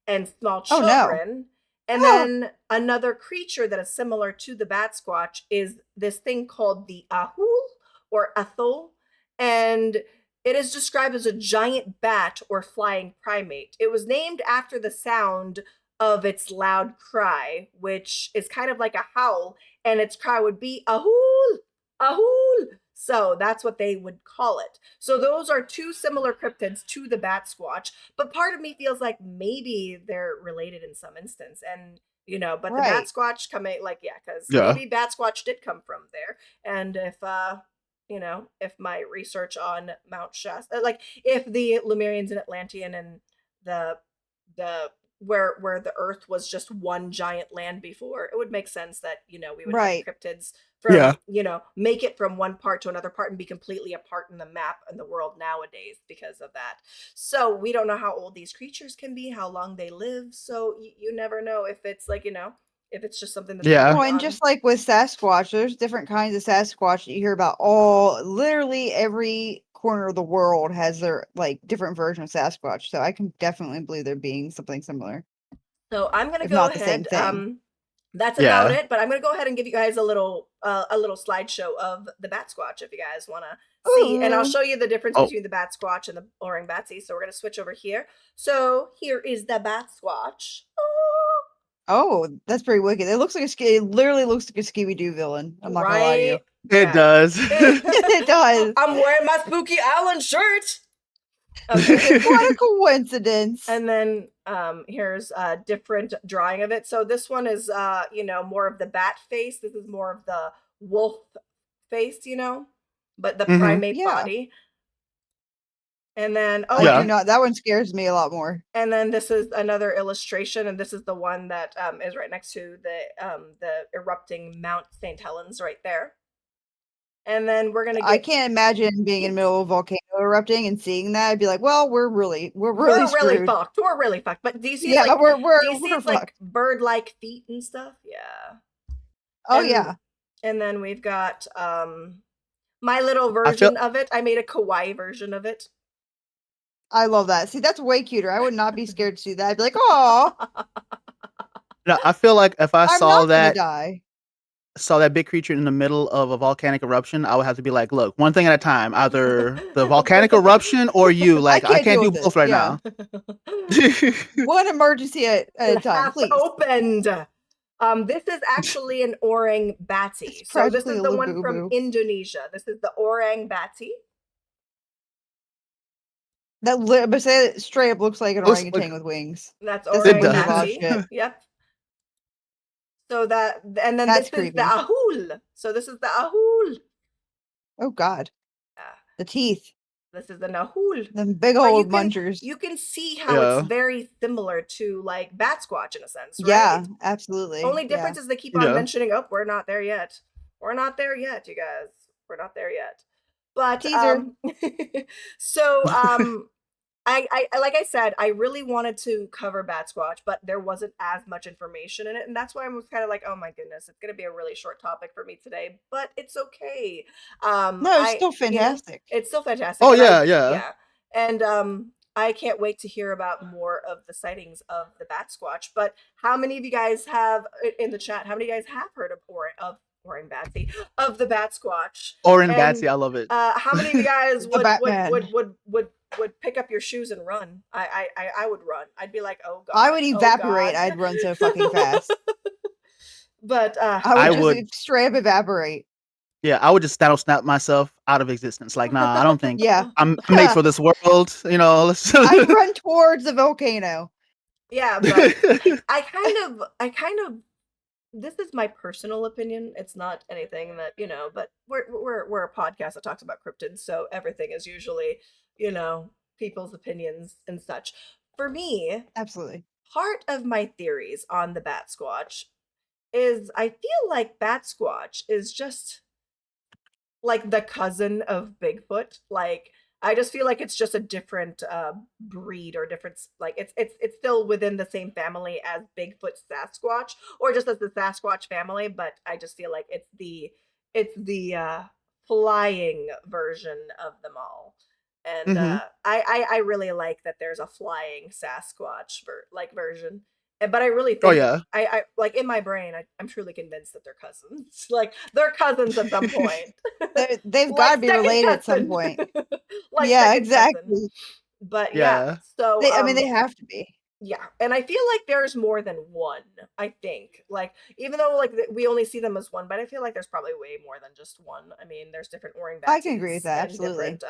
and small children. And then another creature that is similar to the Batsquatch is this thing called the ahul or athol. And it is described as a giant bat or flying primate. It was named after the sound of its loud cry, which is kind of like a howl, and its cry would be ahul, ahul. So that's what they would call it. So those are two similar cryptids to the Batsquatch, but part of me feels like maybe they're related in some instance. And but the Batsquatch because maybe Batsquatch did come from there. And if my research on Mount Shasta, like if the Lemurians and Atlantean and the where the Earth was just one giant land before, it would make sense that we would have cryptids from make it from one part to another part and be completely apart in the map and the world nowadays because of that. So we don't know how old these creatures can be, how long they live. So you never know if it's like if it's just something that's well, and just like with Sasquatch, there's different kinds of Sasquatch that you hear about. Literally every corner of the world has their like different version of Sasquatch. So I can definitely believe there being something similar. So I'm gonna go ahead. That's about it. But I'm gonna go ahead and give you guys a little slideshow of the Batsquatch if you guys want to see, and I'll show you the difference between the Batsquatch and the orang batsy. So we're gonna switch over here. So here is the Batsquatch. Oh, that's pretty wicked. It looks like it literally looks like a Scooby-Doo villain. I'm not gonna lie to you. It does. It does. I'm wearing my Spooky Island shirt. Okay. What a coincidence. And then here's a different drawing of it. So this one is more of the bat face. This is more of the wolf face, but the Mhm. primate Yeah. body. And then I Yeah. do not. That one scares me a lot more. and then this is another illustration, and this is the one that is right next to the erupting Mount St. Helens right there. And then we're gonna I get can't imagine being in the middle of a volcano erupting and seeing that. I'd be like, well, we're really we're screwed. really fucked. We're really fucked. But do you see Yeah, like we're do you see we're it's like fucked. bird-like feet and stuff? Yeah. Oh And- yeah. And then we've got my little I feel- version of it. I made a kawaii version of it. I love that. See, that's way cuter. I would not be scared to see that. I'd be like, oh, No, I feel like if I I'm saw not gonna that die. big creature in the middle of a volcanic eruption, I would have to be like, look, one thing at a time, either the volcanic eruption or you. Like, I can't deal do with both it. right Yeah. now. One emergency at a time, Half please. opened. This is actually an orang bati. It's So this practically is a the one from labubu. Indonesia. This is the orang bati. But say it straight up looks like an Looks orangutan like- with wings. That's This orang does. a lot of bati. shit. Yep. So that and then That's this is creepy. the ahul. So this is the ahul. Oh God, Yeah. the teeth, This is the nahul. them big But old munchers. You can see how Yeah. it's very similar to like Batsquatch in a sense, right? Yeah, absolutely. Only Yeah. difference is they keep on Yeah. mentioning, "Oh, we're not there yet. We're not there yet, you guys. We're not there yet." But Teaser. so I like I said, I really wanted to cover Batsquatch, but there wasn't as much information in it, and that's why I was kind of like, "Oh my goodness, it's gonna be a really short topic for me today." But it's okay. No, it's still fantastic. It's still fantastic. Oh, and yeah. And I can't wait to hear about more of the sightings of the Batsquatch. But how many of you guys have in the chat? How many of you guys have heard of Orang Batsy of the Batsquatch? Orin And, Batsy, I love it. How many of you guys The Batman. would pick up your shoes and run? I would run. I'd be like, oh god. I would oh, evaporate. God. I'd run so fucking fast. But I I would would- just straight up evaporate. Yeah, I would just snap myself out of existence. Like, nah, I don't think Yeah, I'm made for this world. Let's. I'd run towards the volcano. yeah, but I kind of this is my personal opinion. It's not anything that, but we're a podcast that talks about cryptids, so everything is usually, people's opinions and such. For me, Absolutely. part of my theories on the Batsquatch is I feel like Batsquatch is just like the cousin of Bigfoot. Like I just feel like it's just a different breed or different like it's still within the same family as Bigfoot Sasquatch or just as the Sasquatch family, but I just feel like it's the flying version of them all. And Mhm. I really like that there's a flying Sasquatch version. But I really think Oh yeah. I like in my brain I'm truly convinced that they're cousins. Like they're cousins at some point. They've Like got to be second related at some cousin. point. Like Yeah, second cousin. exactly. But Yeah. so I mean, they have to be. yeah, and I feel like there's more than one. I think like even though like we only see them as one, but I feel like there's probably way more than just one. I mean, there's different orang bats. I can agree with that, absolutely. Different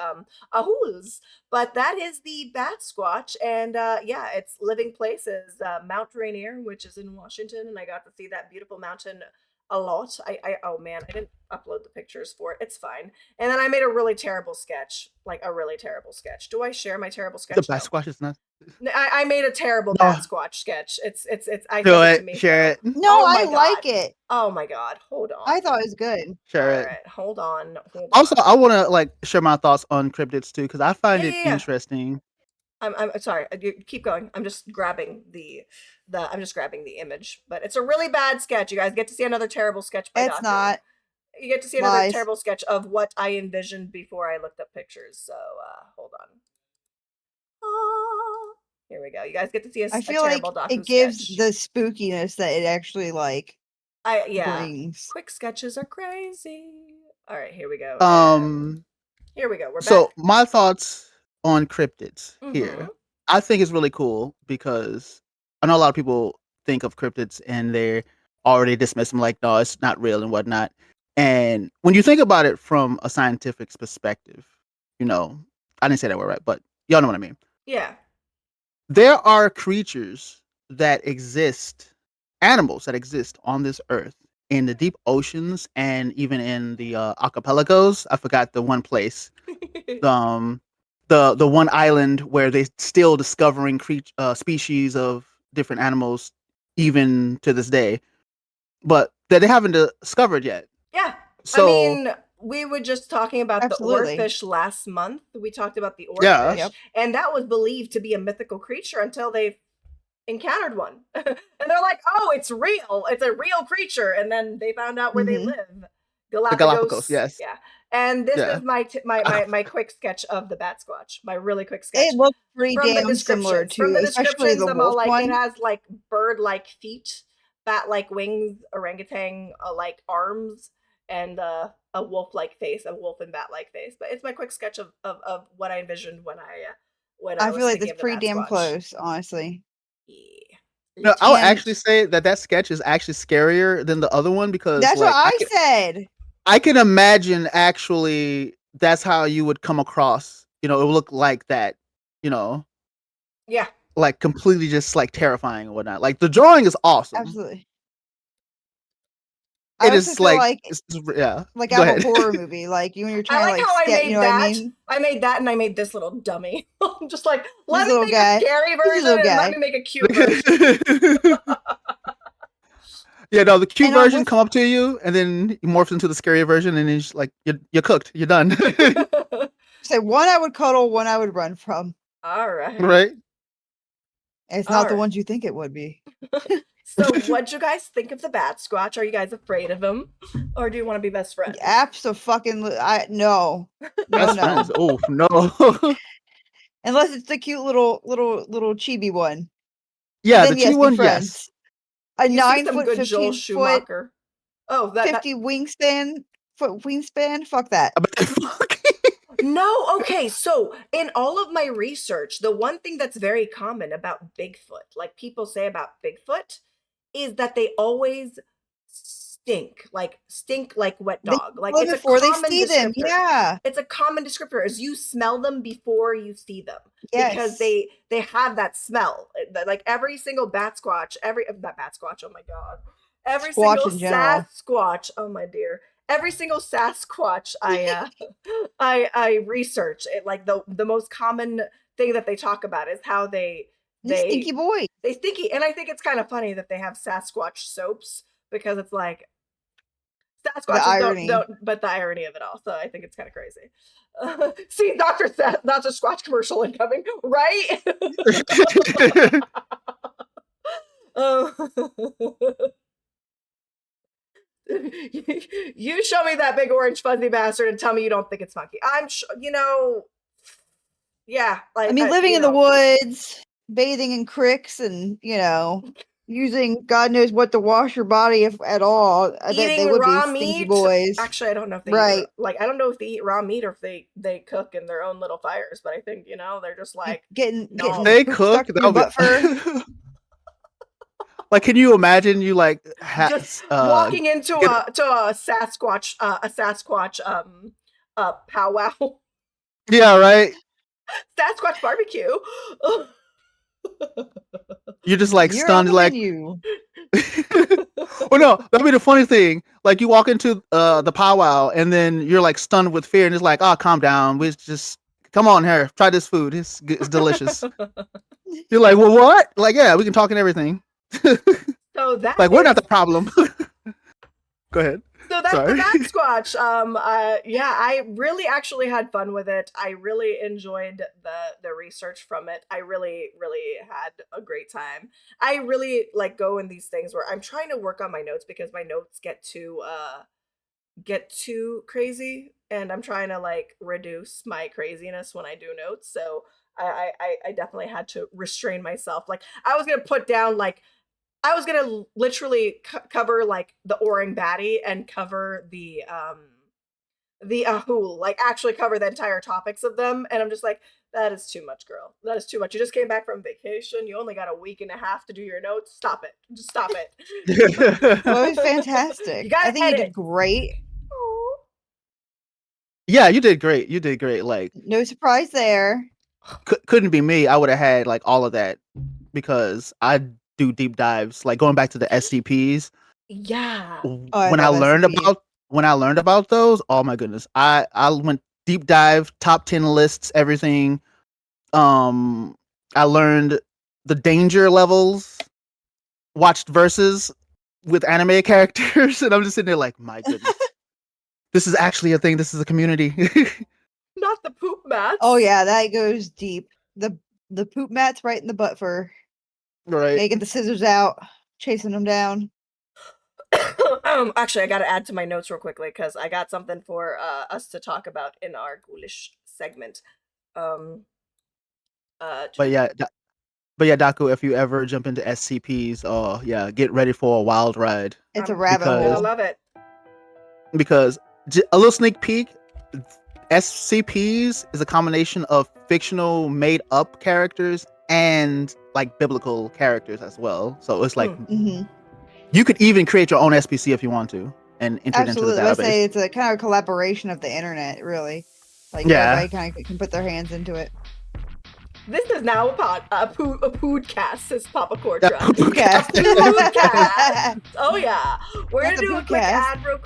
ahus, but that is the Batsquatch, and yeah, its living place is Mount Rainier, which is in Washington, and I got to see that beautiful mountain a lot. Oh man, I didn't upload the pictures for it. It's fine. And then I made a really terrible sketch, like a really terrible sketch. Do I share my terrible sketch? The No. Batsquatch is not. I made a terrible No. Batsquatch sketch. It's I Do sent it to it. me. Share it. No, Oh my I like God. it. Oh my god, hold on. I thought it was good. Share All it. right, hold on. Also, I want to like share my thoughts on cryptids too, because I find Yeah, it yeah, yeah. interesting. I'm sorry. You keep going. I'm just grabbing the image, but it's a really bad sketch. You guys get to see another terrible sketch by It's Daku. not. You get to see another Lies. terrible sketch of what I envisioned before I looked up pictures. So hold on. Here we go. You guys get to see a I feel like terrible Daku it gives sketch. the spookiness that it actually like Yeah. brings. Quick sketches are crazy. All right, here we go. Here we go. We're So back. my thoughts on cryptids here. Mhm. I think it's really cool because I know a lot of people think of cryptids and they already dismiss them like, no, it's not real and whatnot. And when you think about it from a scientific perspective, I didn't say that word right, but Y'all know what I mean. Yeah. There are creatures that exist, animals that exist on this earth in the deep oceans and even in the archipelagos. I forgot the one place, the one island where they still discovering species of different animals even to this day, but that they haven't discovered yet. Yeah. So I mean, we were just talking about Absolutely. the oarfish last month. We talked about the oarfish, Yeah. Yep. and that was believed to be a mythical creature until they encountered one. And they're like, oh, it's real. It's a real creature. And then they found out where they Mhm. live. the Galapagos, yes. Yeah. And this Yeah. is my quick sketch of the Batsquatch. My really quick sketch. It looks pretty From the damn similar descriptions. to, From the especially descriptions, the I'm all wolf like, one. it has like bird-like feet, bat-like wings, orangutan like arms, and a wolf-like face, a wolf and bat-like face. But it's my quick sketch of what I envisioned when I I was feel like thinking that's of the pretty damn Batsquatch. close, honestly. Yeah. No, I would can't- actually say that sketch is actually scarier than the other one because That's like what I said. I can imagine actually that's how you would come across. It would look like that. Yeah. Like completely just like terrifying and whatnot. Like the drawing is awesome. Absolutely. I It also is feel like, like yeah. like Go out of ahead. a horror movie, like you when you're I trying like to like how I sketch, made you know that. what I mean? I made that, and I made this little dummy. I'm just like, let This me little make guy. a scary This version little and guy. let me make a cute version. Yeah, no, the cute And I'm version with- come up to you, and then you morph into the scarier version, and then it's like you're cooked, you're done, So one I would cuddle, one I would run from. All right. right? It's not the Alright. ones you think it would be. So, what'd you guys think of the Batsquatch? Are you guys afraid of him, or do you want to be best friends? I no. Best No. friends. Oh no. Unless it's the cute little chibi one. Yeah, Then the yes, T be one, friends. yes. A You see 9 some foot, good Joel 15 foot, Schumacher. Oh, that 50 wingspan. Fuck that. Fuck. No, okay, so in all of my research, the one thing that's very common about Bigfoot, like people say about Bigfoot, is that they always stink like wet They dog. Like kill it's them a before they common see them. descriptor. Yeah. It's a common descriptor is you smell them before you see them. Because Yes. they have that smell. Like every single Batsquatch, not Batsquatch, oh my god. Every Squatch single in general. Sasquatch, oh my dear. Every single Sasquatch I research it, like the most common thing that they talk about is how These stinky boys. they stinky, and I think it's kind of funny that they have Sasquatch soaps because it's like Sasquatches irony. don't, but the irony of it all. So I think it's kind of crazy. See, Dr. Squatch commercial incoming, right? You show me that big orange fuzzy bastard and tell me you don't think it's funky. I'm sure, yeah. Like I mean, living in the woods, bathing in creeks, and using God knows what to wash your body, if at all. I bet they eating would raw be stinky meat. boys. Actually, I don't know if they Right. I don't know if they eat raw meat or if they cook in their own little fires. But I think they're just like getting They poop cook. stuck in your butt fur. Like, can you imagine you like just walking into a Sasquatch powwow. Yeah, right. Sasquatch barbecue. You're just like You're on stunned, the like. menu. Well, no, that'd be the funny thing. Like you walk into the powwow, and then you're like stunned with fear, and it's like, oh, calm down. We just come on here, try this food. It's delicious. You're like, well, what? Like, yeah, we can talk and everything. So that Like, we're not the problem. Go ahead. So that's Sorry. the Batsquatch. Yeah, I really actually had fun with it. I really enjoyed the research from it. I really, really had a great time. I really like go in these things where I'm trying to work on my notes because my notes get too crazy, and I'm trying to like reduce my craziness when I do notes. So I definitely had to restrain myself. Like I was gonna put down like I was gonna literally cover like the Orang Batty and cover the Ahul, like actually cover the entire topics of them, and I'm just like, that is too much, girl. That is too much. You just came back from vacation. You only got a week and a half to do your notes. Stop it. Just stop it. Well, it was fantastic. You gotta I think you edit. did great. Aw. Yeah, you did great. You did great. Like, No surprise there. couldn't be me. I would have had like all of that because I do deep dives. Like going back to the SCPs. Yeah. I When I love learned SCPs. about those, oh my goodness, I went deep dive, top 10 lists, everything. I learned the danger levels, watched verses with anime characters, and I'm just sitting there like, my goodness, this is actually a thing. This is a community. Not the poop mats. Oh yeah, that goes deep. The poop mat's right in the butt for Right. get the scissors out, chasing them down. Actually, I gotta add to my notes real quickly because I got something for us to talk about in our ghoulish segment. But yeah, Daku, if you ever jump into SCPs, oh yeah, get ready for a wild ride. It's a I'm rabbit gonna hole. love it. Because a little sneak peek, SCPs is a combination of fictional made up characters and like biblical characters as well. So it's like Mm-hmm. you could even create your own SPC if you want to and enter it into the Absolutely. I database. say it's a kind of collaboration of the internet, really. Like Yeah. everybody kind of can put their hands into it. This is now a podcast, says Papa Cortra. Podcast. Podcast. Oh yeah. We're That's gonna a do a quick podcast. ad real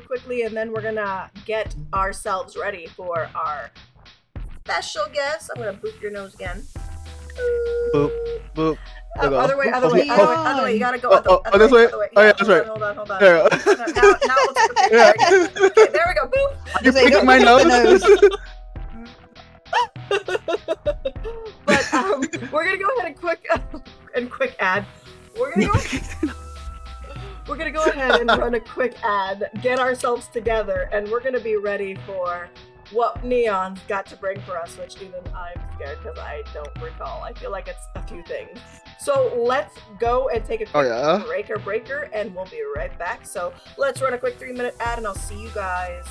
quickly. And then we're gonna get ourselves ready for our special guest. I'm gonna boop your nose again. Boop, boop. There you go. Other way. You gotta go. Oh, this way? Oh, yeah, that's right. Hold on. There you go. Now let's go. Yeah. Okay, there we go. Boop. You're Say, picking don't my pick the nose. But we're gonna go ahead and quick ad. We're gonna go ahead and run a quick ad, get ourselves together, and we're gonna be ready for what Neon's got to bring for us, which even I'm scared because I don't recall. I feel like it's a few things. So let's go and take a quick breaker, and we'll be right back. So let's run a quick 3-minute ad, and I'll see you guys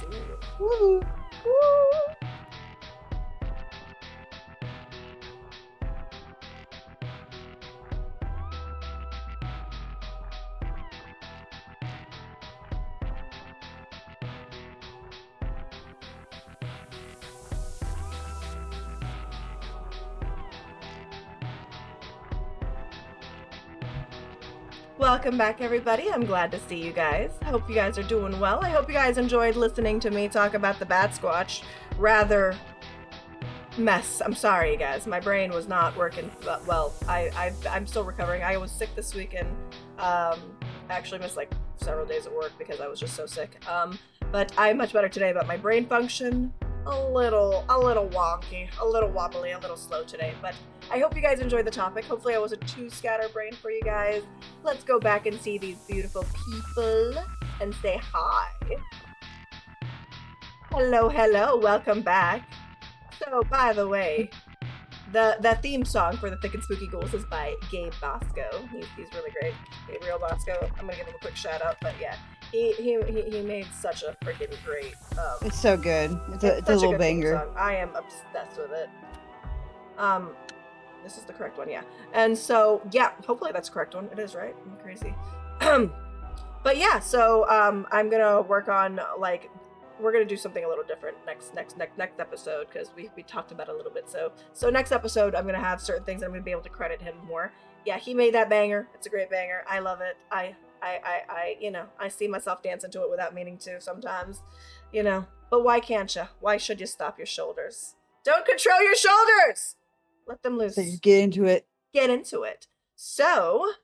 soon. Woo! Woo! Welcome back, everybody. I'm glad to see you guys. Hope you guys are doing well. I hope you guys enjoyed listening to me talk about the Batsquatch. Rather mess. I'm sorry, you guys. My brain was not working well. I'm still recovering. I was sick this week and actually missed like several days of work because I was just so sick. But I'm much better today. But my brain function a little wonky, a little wobbly, a little slow today. But I hope you guys enjoyed the topic. Hopefully I wasn't too scatterbrained for you guys. Let's go back and see these beautiful people and say hi. Hello, welcome back. So, by the way, the theme song for the Thicc and Spooky Ghouls is by Gabe Basco. He's really great. Gabriel Basco. I'm gonna give him a quick shout out, but yeah. He made such a freaking great It's so good. It's a such little good theme banger. song. I am obsessed with it. This is the correct one, yeah. And so, yeah, hopefully that's the correct one. It is, right? I'm crazy. But yeah, so I'm gonna work on like we're gonna do something a little different next episode because we talked about it a little bit. So next episode I'm gonna have certain things I'm gonna be able to credit him more. Yeah, he made that banger. It's a great banger. I love it. I I see myself dancing to it without meaning to sometimes, But why can't you? Why should you stop your shoulders? Don't control your shoulders. Let them loose. So just get into it. Get into it. So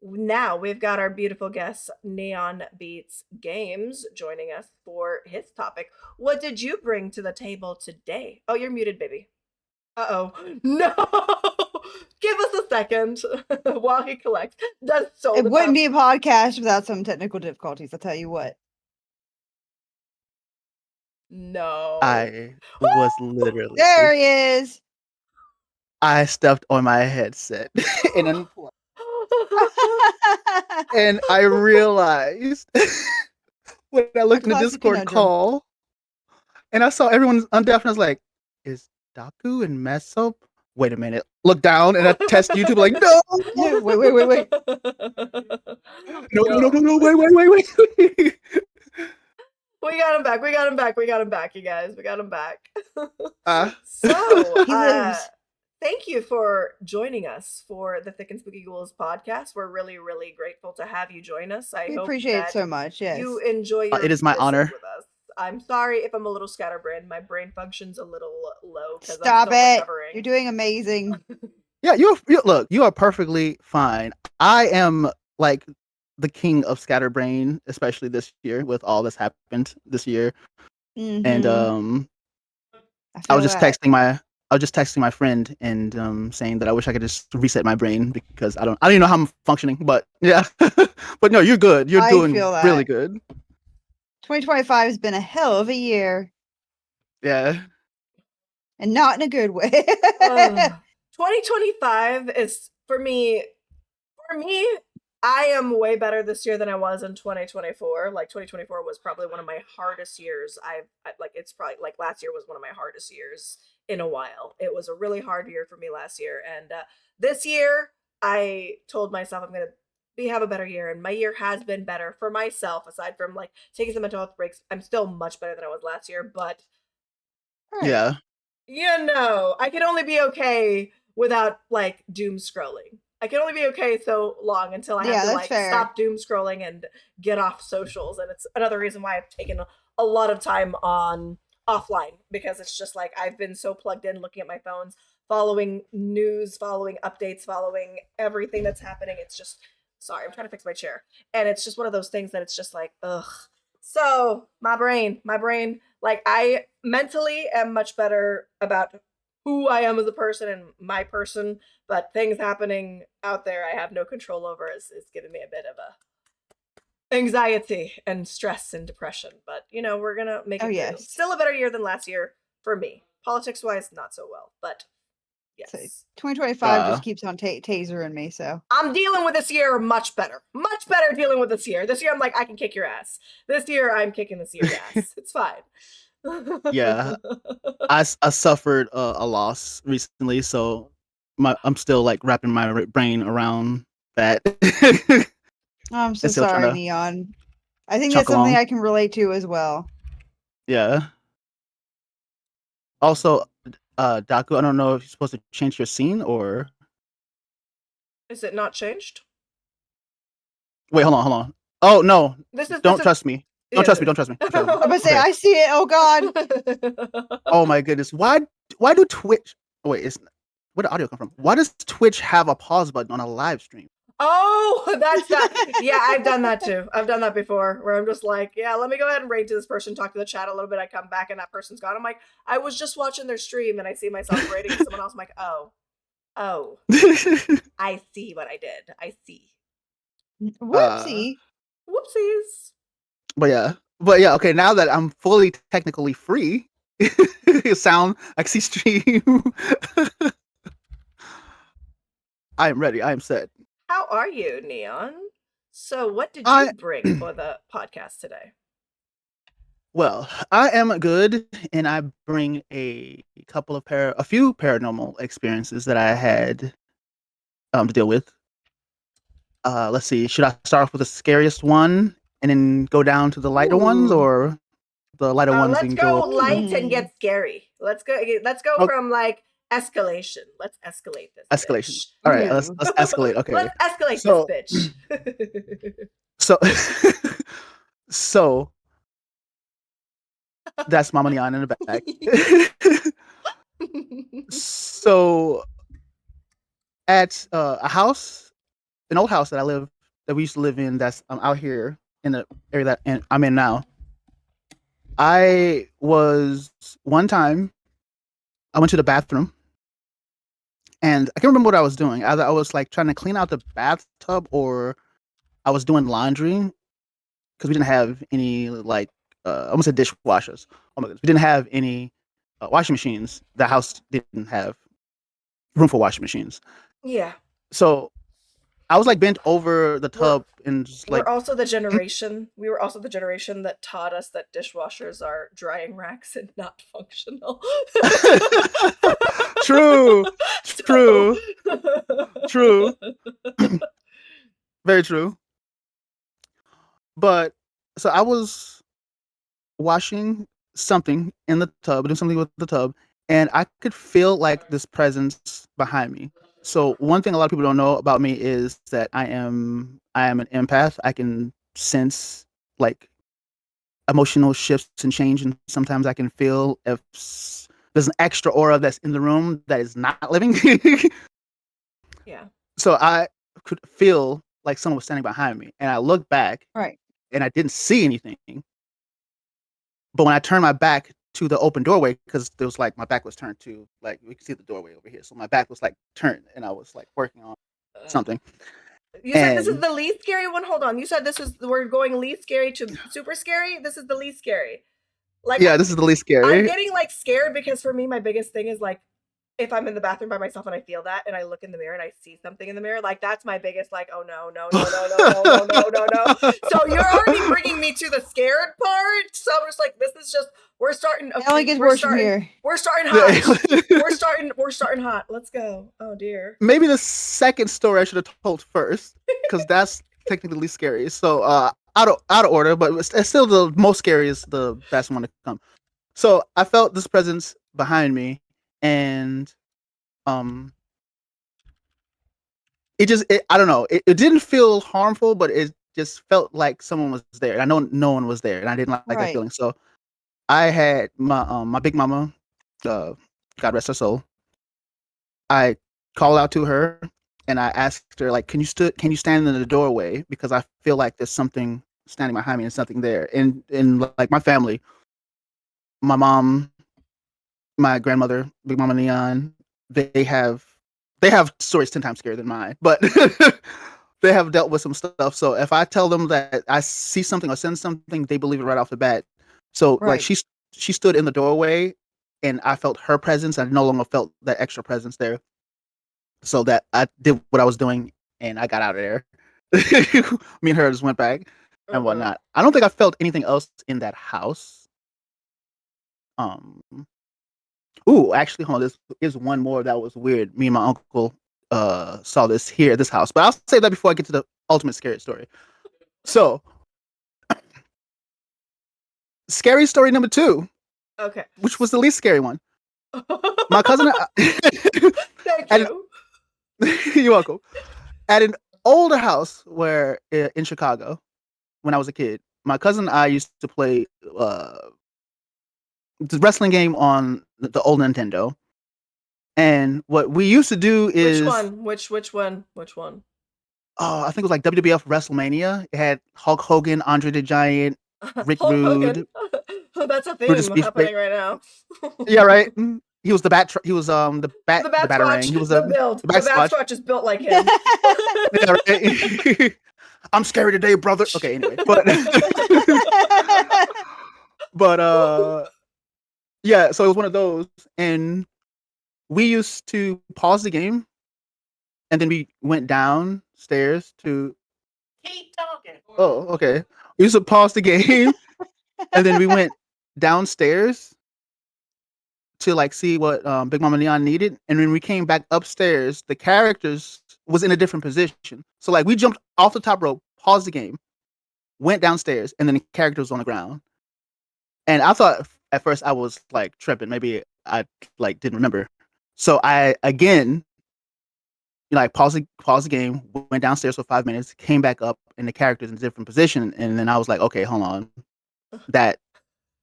now we've got our beautiful guest, NeonBeatGames, joining us for his topic. What did you bring to the table today? Oh, you're muted, baby. Uh-oh. No! Give us a second while he collects. It wouldn't be a podcast without some technical difficulties, I'll tell you what. No. I was literally. There he is. I stepped on my headset and unplugged. And I realized when I looked in the Classic Discord conundrum. call and I saw everyone's undeaf and I was like, is Daku and Meso? Wait a minute. Look down and I test YouTube like, no! Wait. No, wait. We got him back. We got him back. We got him back, you guys. We got him back. Uh, So, He lives. thank you for joining us for the Thick and Spooky Ghouls podcast. We're really, really grateful to have you join us. I We hope appreciate it that so much. Yes. you enjoy your it is my visit honor. with us. I'm sorry if I'm a little scatterbrained. My brain function's a little low because I'm Stop still it. recovering. You're doing amazing. Yeah, look, you are perfectly fine. I am like the king of scatterbrain, especially this year with all that's happened this year. And Mhm. I was feel that. just texting my friend and saying that I wish I could just reset my brain because I don't even know how I'm functioning, but yeah. But no, you're good. You're I doing feel really that. good. 2025 has been a hell of a year, Yeah. and not in a good way. 2025 is for me, I am way better this year than I was in 2024. Like 2024 was probably one of my hardest years. It's probably like last year was one of my hardest years in a while. It was a really hard year for me last year, and this year I told myself I'm gonna have a better year, and my year has been better for myself. Aside from like taking some mental health breaks, I'm still much better than I was last year. But Right. Yeah. I can only be okay without like doom scrolling. I can only be okay so long until I have Yeah, to that's like fair. stop doom scrolling and get off socials. And it's another reason why I've taken a lot of time on offline, because it's just like I've been so plugged in looking at my phones, following news, following updates, following everything that's happening. It's just sorry, I'm trying to fix my chair. And it's just one of those things that it's just like, ugh. So my brain, like I mentally am much better about who I am as a person and my person, but things happening out there I have no control over is giving me a bit of a anxiety and stress and depression. But we're gonna make it through. yes. Still a better year than last year for me. Politics wise, not so well, but So yes. 2025 just keeps on tasering me. So I'm dealing with this year much better. Much better dealing with this year. This year I'm like, I can kick your ass. This year I'm kicking this year's ass. It's fine. Yeah. I suffered a loss recently, so I'm still like wrapping my brain around that. I'm so It's still trying sorry, to Neon. I think chug that's something along. I can relate to as well. Yeah. Also, Daku, I don't know if you're supposed to change your scene or Is it not changed? wait, hold on. Oh no. Don't trust me. Don't trust me. I'm I'm gonna say I see it. Oh God. Oh my goodness. Why do Twitch wait, where did audio come from? Why does Twitch have a pause button on a live stream? Oh, that's that. Yeah, I've done that too. I've done that before where I'm just like, yeah, let me go ahead and rate to this person, talk to the chat a little bit. I come back and that person's gone. I'm like, I was just watching their stream and I see myself rating someone else. I'm like, oh, I see what I did. I see. Whoopsie. Whoopsies. But yeah, okay, now that I'm fully technically free, sound, I see stream. I am ready. I am set. How are you, Neon? So what did you bring for the podcast today? Well, I am good, and I bring a few paranormal experiences that I had to deal with. Let's see. Should I start off with the scariest one and then go down to the lighter ones, or the lighter ones? Let's go light and get scary. Let's go from like escalation. Let's escalate this. Escalation. Bitch. All right, let's escalate. Okay. Let's escalate this bitch. So that's Mama Neon in the back. So at an old house that we used to live in, that's out here in the area that I'm in now. One time I went to the bathroom and I can't remember what I was doing. Either I was like trying to clean out the bathtub or I was doing laundry because we didn't have any like I almost said dishwashers. Oh my goodness, we didn't have any washing machines. The house didn't have room for washing machines. Yeah. So I was like bent over the tub and just like. We were also the generation that taught us that dishwashers are drying racks and not functional. True. Very true. But so I was washing something in the tub, doing something with the tub, and I could feel like this presence behind me. So one thing a lot of people don't know about me is that I am an empath. I can sense like emotional shifts and change, and sometimes I can feel if there's an extra aura that's in the room that is not living. Yeah. So I could feel like someone was standing behind me, and I looked back, Right. and I didn't see anything. But when I turned my back to the open doorway, because there was like my back was turned to like we can see the doorway over here, so my back was like turned, and I was like working on something. You said this is And the least scary one. Hold on. You said this is we're going least scary to super scary. This is the least scary. Like yeah, this is the least I'm scary. getting like scared because for me, my biggest thing is like if I'm in the bathroom by myself and I feel that and I look in the mirror and I see something in the mirror, like that's my biggest like, oh no, no, no, no, no, no, no, no, no, no. So you're already bringing me to the scared part. So I'm just like, this is just we're starting. It only gets worse from here. We're starting hot. We're starting hot. Let's go. Oh dear. Maybe the second story I should have told first, because that's technically the least scary. So out of order, but it's still the most scary is the best one to come. So I felt this presence behind me, and I don't know, it didn't feel harmful, but it just felt like someone was there. And I know no one was there, and I didn't like that Right. feeling. So I had my big mama, God rest her soul. I called out to her and I asked her, like, can you stand in the doorway, because I feel like there's something standing behind me and something there. And like my family, my mom, my grandmother, Big Mama Neon, they have stories 10 times scarier than mine, but they have dealt with some stuff. So if I tell them that I see something or sense something, they believe it right off the bat. So like Right. she stood in the doorway and I felt her presence. I no longer felt that extra presence there. So that I did what I was doing and I got out of there. Me and her just went back and whatnot. I don't think I felt anything else in that house. Ooh, actually, hold on. This is one more that was weird. Me and my uncle saw this here at this house, but I'll say that before I get to the ultimate scary story. So, scary story number 2. Okay. Which was the least scary one. My cousin. Thank you. You're welcome. At an older house in Chicago, when I was a kid, my cousin and I used to play the wrestling game on the old Nintendo. And what we used to do is which one? Which one? Oh, I think it was like WWF WrestleMania. It had Hulk Hogan, Andre the Giant, Rick Rude. That's a theme happening right now. Yeah, right. He was the the Batarang. He was the build. The Batsquatch is built like him. Yeah, right. I'm scary today, brother. Okay, anyway, but yeah. So it was one of those, and we used to pause the game, and then we went downstairs to Keep talking. Oh, okay. We used to pause the game, and then we went downstairs to like see what Big Mama Neon needed. And when we came back upstairs, the characters was in a different position. So like we jumped off the top rope, paused the game, went downstairs, and then the character was on the ground. And I thought at first I was like tripping. Maybe I like didn't remember. So I again like paused the game, went downstairs for 5 minutes, came back up, and the character's in a different position. And then I was like, okay, hold on. That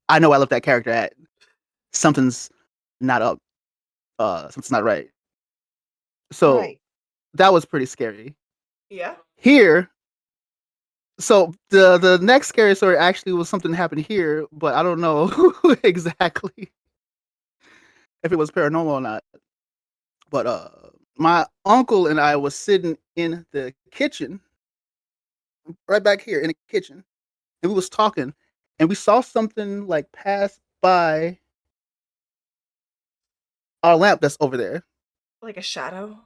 I know I left that character at. Something's not up. Something's not right. So that was pretty scary. Yeah. Here, so the next scary story actually was something that happened here, but I don't know exactly if it was paranormal or not. But my uncle and I was sitting in the kitchen, right back here in the kitchen, and we was talking, and we saw something like pass by our lamp that's over there. Like a shadow?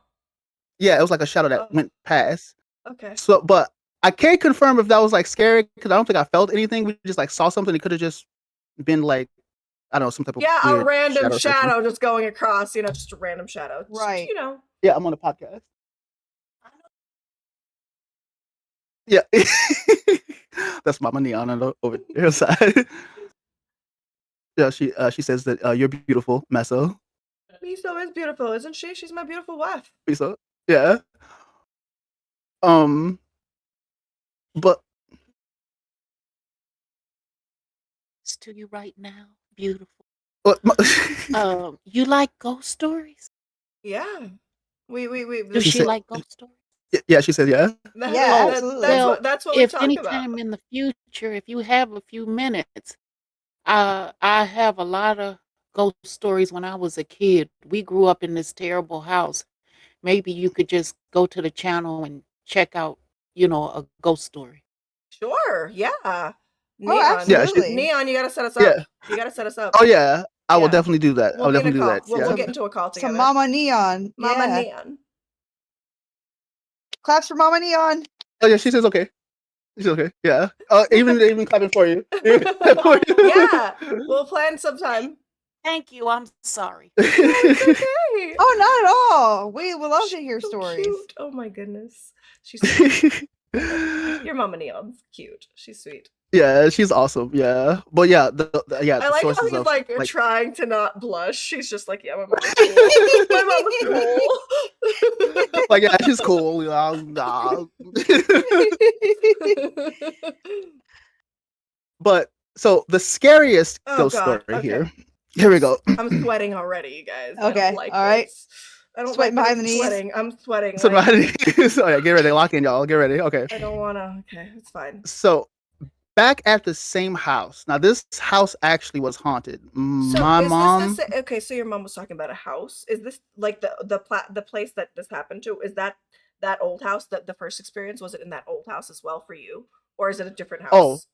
Yeah, it was like a shadow that went past. Okay. So, but I can't confirm if that was like scary because I don't think I felt anything. We just like saw something. It could have just been like, I don't know, some type of a random shadow just going across. Just a random shadow. Right. Just, Yeah, I'm on a podcast. Yeah, that's Mama Neon over there side. She says that you're beautiful, Meso. Meso is beautiful, isn't she? She's my beautiful wife. Meso, yeah. But It's to you right now, beautiful. but You like ghost stories? Yeah. We Does She she said- like ghost stories? yeah, she said yeah. Yeah, absolutely. That's what we If talk any about. time in the future, if you have a few minutes, I have a lot of ghost stories when I was a kid. We grew up in this terrible house. Maybe you could just go to the channel and check out, a ghost story. Sure, yeah. Oh, Neon. Yeah, absolutely. Neon, you gotta set us Yeah. up. You gotta set us up. Oh yeah, I will Yeah. definitely do that. We'll I'll be in a definitely do call. that. We'll Yeah. get into a call together. Some Mama Neon. Mama Yeah. Neon. Claps for Mama Neon. Oh yeah, she says okay. She's okay. Yeah. Even clapping for you. Yeah. We'll plan sometime. Thank you. I'm sorry. It's okay. Oh, not at all. We would love to hear So stories. cute. Oh my goodness. She's sweet. Your Mama Neon's cute. She's sweet. Yeah, she's awesome. Yeah, but yeah, the I the like how sources he's of like trying to not blush. She's just like, yeah, my mama's cool. My mama's cool. like yeah, she's cool. Nah. But so the scariest Oh, ghost God. story Okay. here. Here we go. I'm sweating already, you guys. I Okay, don't like all right. this. I don't Sweating like behind that the it's knees. sweating. I'm sweating. So like, oh yeah, get ready, lock in, y'all. Get ready. Okay. I don't wanna. Okay, it's fine. So back at the same house. Now this house actually was haunted. So My is mom. this okay? So your mom was talking about a house. Is this like the place that this happened to? Is that old house? That the first experience, was it in that old house as well for you, or is it a different house?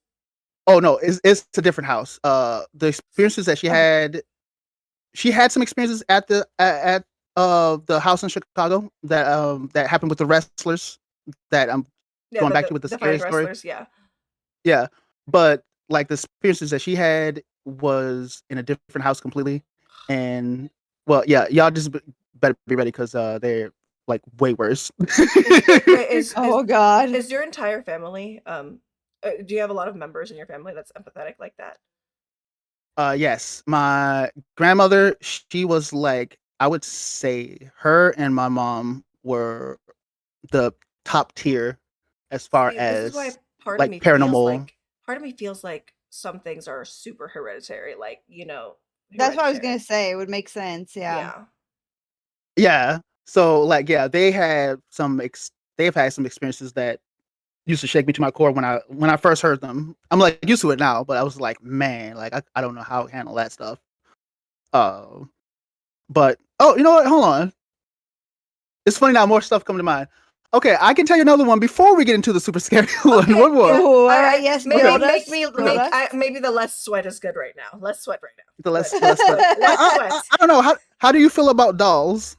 Oh no, it's a different house. The experiences that she had some experiences at the house in Chicago that happened with the wrestlers that I'm Yeah, going back to with the scary Defiant story. Wrestlers, yeah. Yeah, but like the experiences that she had was in a different house completely, and well, yeah, y'all just better be ready because they're like way worse. Wait, Oh God. is your entire family do you have a lot of members in your family that's empathetic like that? Yes, my grandmother, she was like, I would say her and my mom were the top tier as far See, as this is why part like of me paranormal. feels like some things are super hereditary, like, That's what I was hereditary. gonna say. It would make sense. Yeah. Yeah. Yeah. So like yeah, they've had some experiences that used to shake me to my core when I first heard them. I'm like used to it now, but I was like, man, like I don't know how to handle that stuff. But you know what? Hold on. It's funny now, more stuff coming to mind. Okay, I can tell you another one before we get into the super scary one. Okay, One more. yeah. Ooh, all I- right. Yes. Maybe build make us, me build make us. maybe the less sweat is good right now. Less sweat right now. The less, Good. less sweat. Less I, sweat. I don't know. How do you feel about dolls?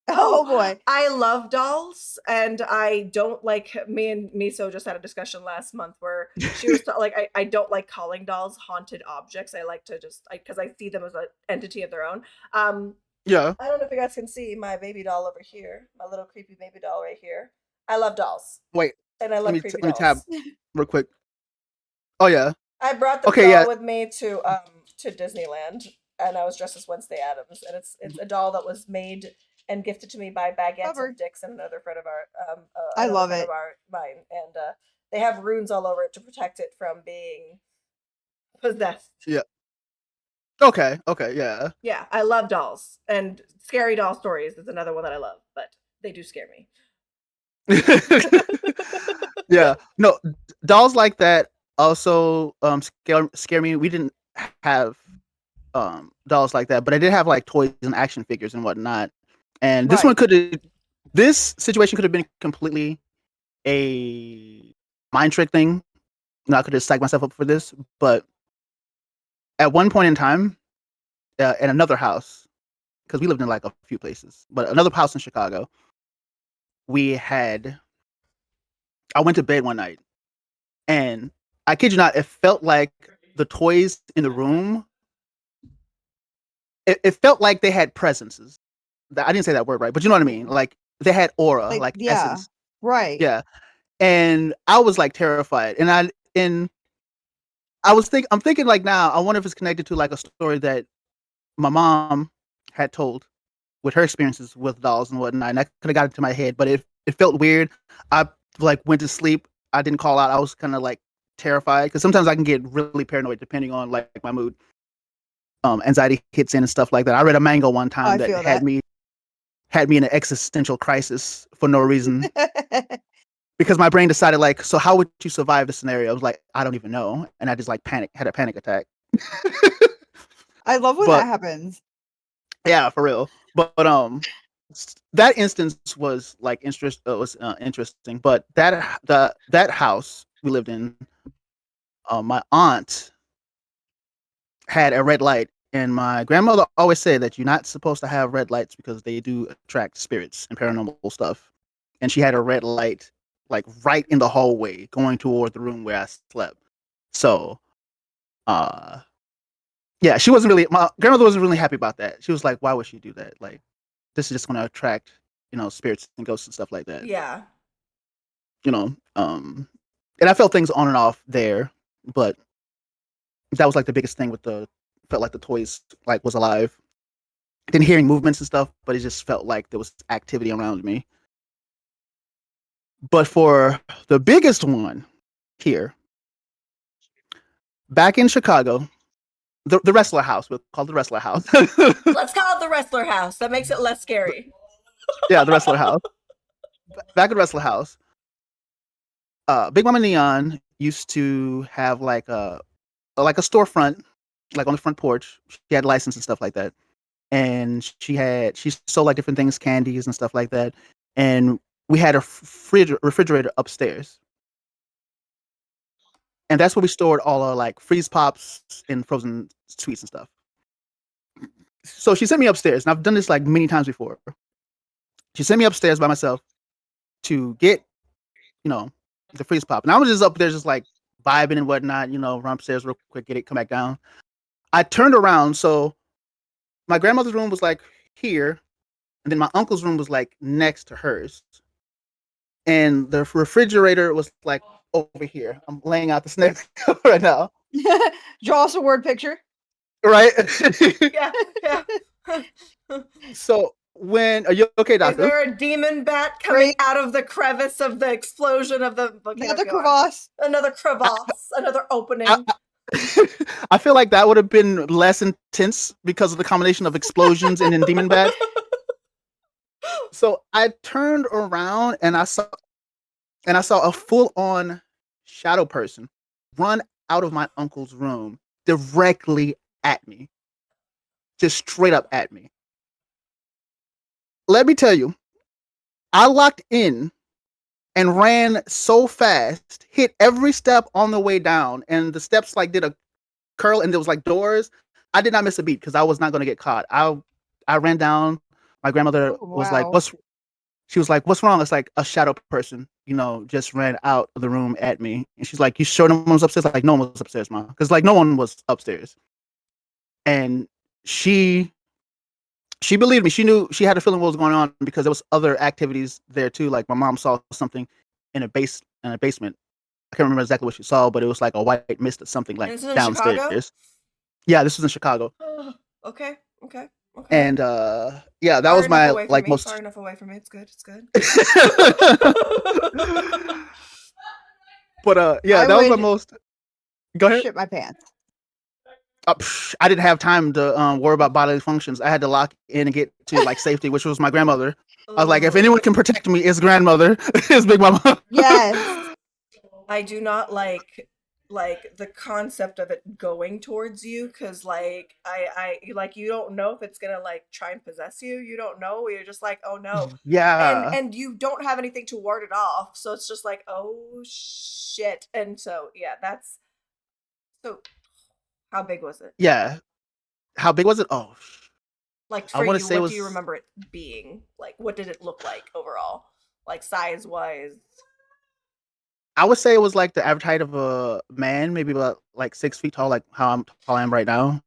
Oh boy. I love dolls, and I don't like. Me and Meso just had a discussion last month where she was like, I don't like calling dolls haunted objects. I like to just because I see them as an entity of their own. Yeah. I don't know if you guys can see my baby doll over here, my little creepy baby doll right here. I love dolls, Wait. and I love creepy Let me tab dolls. real quick. Oh yeah. I brought the Okay, doll yeah. with me to Disneyland, and I was dressed as Wednesday Addams, and it's a doll that was made and gifted to me by Baguettes Covered. and Dix and another friend of I love it. mine, and they have runes all over it to protect it from being possessed. Yeah. Okay. Yeah. Yeah, I love dolls, and scary doll stories is another one that I love, but they do scare me. Yeah. No, dolls like that also scare me. We didn't have dolls like that, but I did have like toys and action figures and whatnot. And this Right. this situation could have been completely a mind trick thing. I could have psyched myself up for this, but at one point in time, in another house, because we lived in like a few places, but another house in Chicago, I went to bed one night, and I kid you not, it felt like the toys in the room, it felt like they had presences. I didn't say that word right, but you know what I mean? Like they had aura, like yeah. essence. Right. Yeah. And I was like terrified. And I'm thinking like now, I wonder if it's connected to like a story that my mom had told with her experiences with dolls and whatnot, and that could have got into my head, but it felt weird. I like went to sleep. I didn't call out. I was kind of like terrified because sometimes I can get really paranoid depending on like my mood. Anxiety hits in and stuff like that. I read a manga one time I that feel had me in an existential crisis for no reason because my brain decided like, so how would you survive this scenario? I was like, I don't even know, and I just like had a panic attack. I love when But that happens. yeah, for real. But that instance was like interesting. But that house we lived in, my aunt had a red light, and my grandmother always said that you're not supposed to have red lights because they do attract spirits and paranormal stuff. And she had a red light like right in the hallway going toward the room where I slept. So, yeah, my grandmother wasn't really happy about that. She was like, why would she do that? Like, this is just going to attract, spirits and ghosts and stuff like that. Yeah. And I felt things on and off there, but that was like the biggest thing felt like the toys like was alive. Didn't hearing movements and stuff, but it just felt like there was activity around me. But for the biggest one here, back in Chicago, the wrestler house, we'll call it the wrestler house. Let's call it the wrestler house. That makes it less scary. Yeah, the wrestler house. Back at the wrestler house, Big Mama Neon used to have like a storefront, like on the front porch. She had license and stuff like that, and she sold like different things, candies and stuff like that. And we had a refrigerator upstairs, and that's where we stored all our like freeze pops and frozen sweets and stuff. So she sent me upstairs, and I've done this like many times before. She sent me upstairs by myself to get, the freeze pop, and I was just up there, just like vibing and whatnot, run upstairs real quick, get it, come back down. I turned around, so my grandmother's room was like here, and then my uncle's room was like next to hers, and the refrigerator was like over here. I'm laying out the scenario right now. Draw us a word picture. Right? Yeah. So are you okay, Daku? Is there a demon bat coming out of the crevice of the explosion of the... Another crevasse. Another crevasse. Another opening. I feel like that would have been less intense because of the combination of explosions and then demon bats. So I turned around and I saw a full-on shadow person run out of my uncle's room directly at me. Just straight up at me. Let me tell you, I locked in and ran so fast, hit every step on the way down, and the steps like did a curl, and there was like doors. I did not miss a beat because I was not going to get caught. I ran down. My grandmother was like, she was like, what's wrong? It's like a shadow person, just ran out of the room at me. And she's like, you sure no one was upstairs? Like, no one was upstairs, Mom. Because like no one was upstairs. And she believed me. She knew, she had a feeling what was going on because there was other activities there too. Like my mom saw something in a basement. I can't remember exactly what she saw, but it was like a white mist or something like downstairs. Chicago? Yeah, this was in Chicago. Okay. And yeah, that was my like most far enough away from me. It's good. But yeah, that was my most. Go ahead. Shit my pants. I didn't have time to worry about bodily functions. I had to lock in and get to like safety, which was my grandmother. I was like, if anyone can protect me, it's grandmother, it's Big Mama. Yes. I do not like the concept of it going towards you, because like I like, you don't know if it's gonna like try and possess you. You don't know. You're just like, oh no. Yeah. And you don't have anything to ward it off, so it's just like, oh shit. And so yeah, that's so. How big was it? Yeah. How big was it? Oh. Like for you, what do you remember it being? Like, what did it look like overall? Like size wise? I would say it was like the average height of a man, maybe about like 6 feet tall, like how tall I am right now.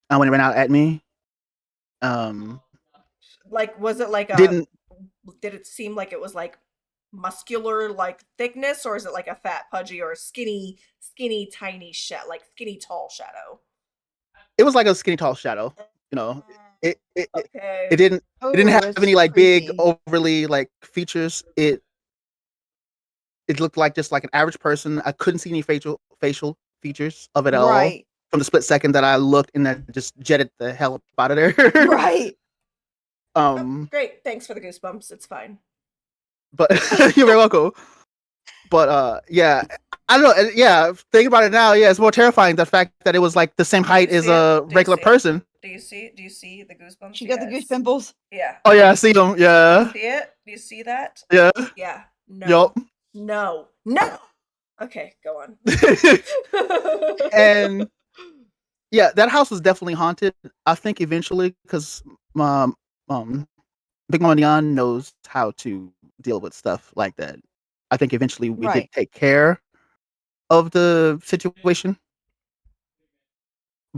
And when it ran out at me, like, was it like did it seem like it was like muscular like thickness, or is it like a fat, pudgy, or skinny, tiny shadow, like skinny, tall shadow? It was like a skinny tall shadow. You know, it Okay. it didn't Oh, it didn't have that's any like big creepy. overly like features. It looked like just like an average person. I couldn't see any facial features of it at all Right. from the split second that I looked, and that just jetted the hell up out of there. Right. Um, Great. Thanks for the goosebumps. It's fine. but you're very welcome. But yeah, I don't know. Yeah, thinking about it now, yeah, it's more terrifying the fact that it was like the same height as a regular person. Do you see the goosebumps? She you got the guys? goose pimples. Yeah. Oh yeah, I see them. Yeah, See it? Do you see that? yeah, Yeah. No. yup. No. No. Okay, go on. And yeah, that house was definitely haunted. I think eventually, because Big Mama Neon knows how to deal with stuff like that. I think eventually we did Right. take care of the situation,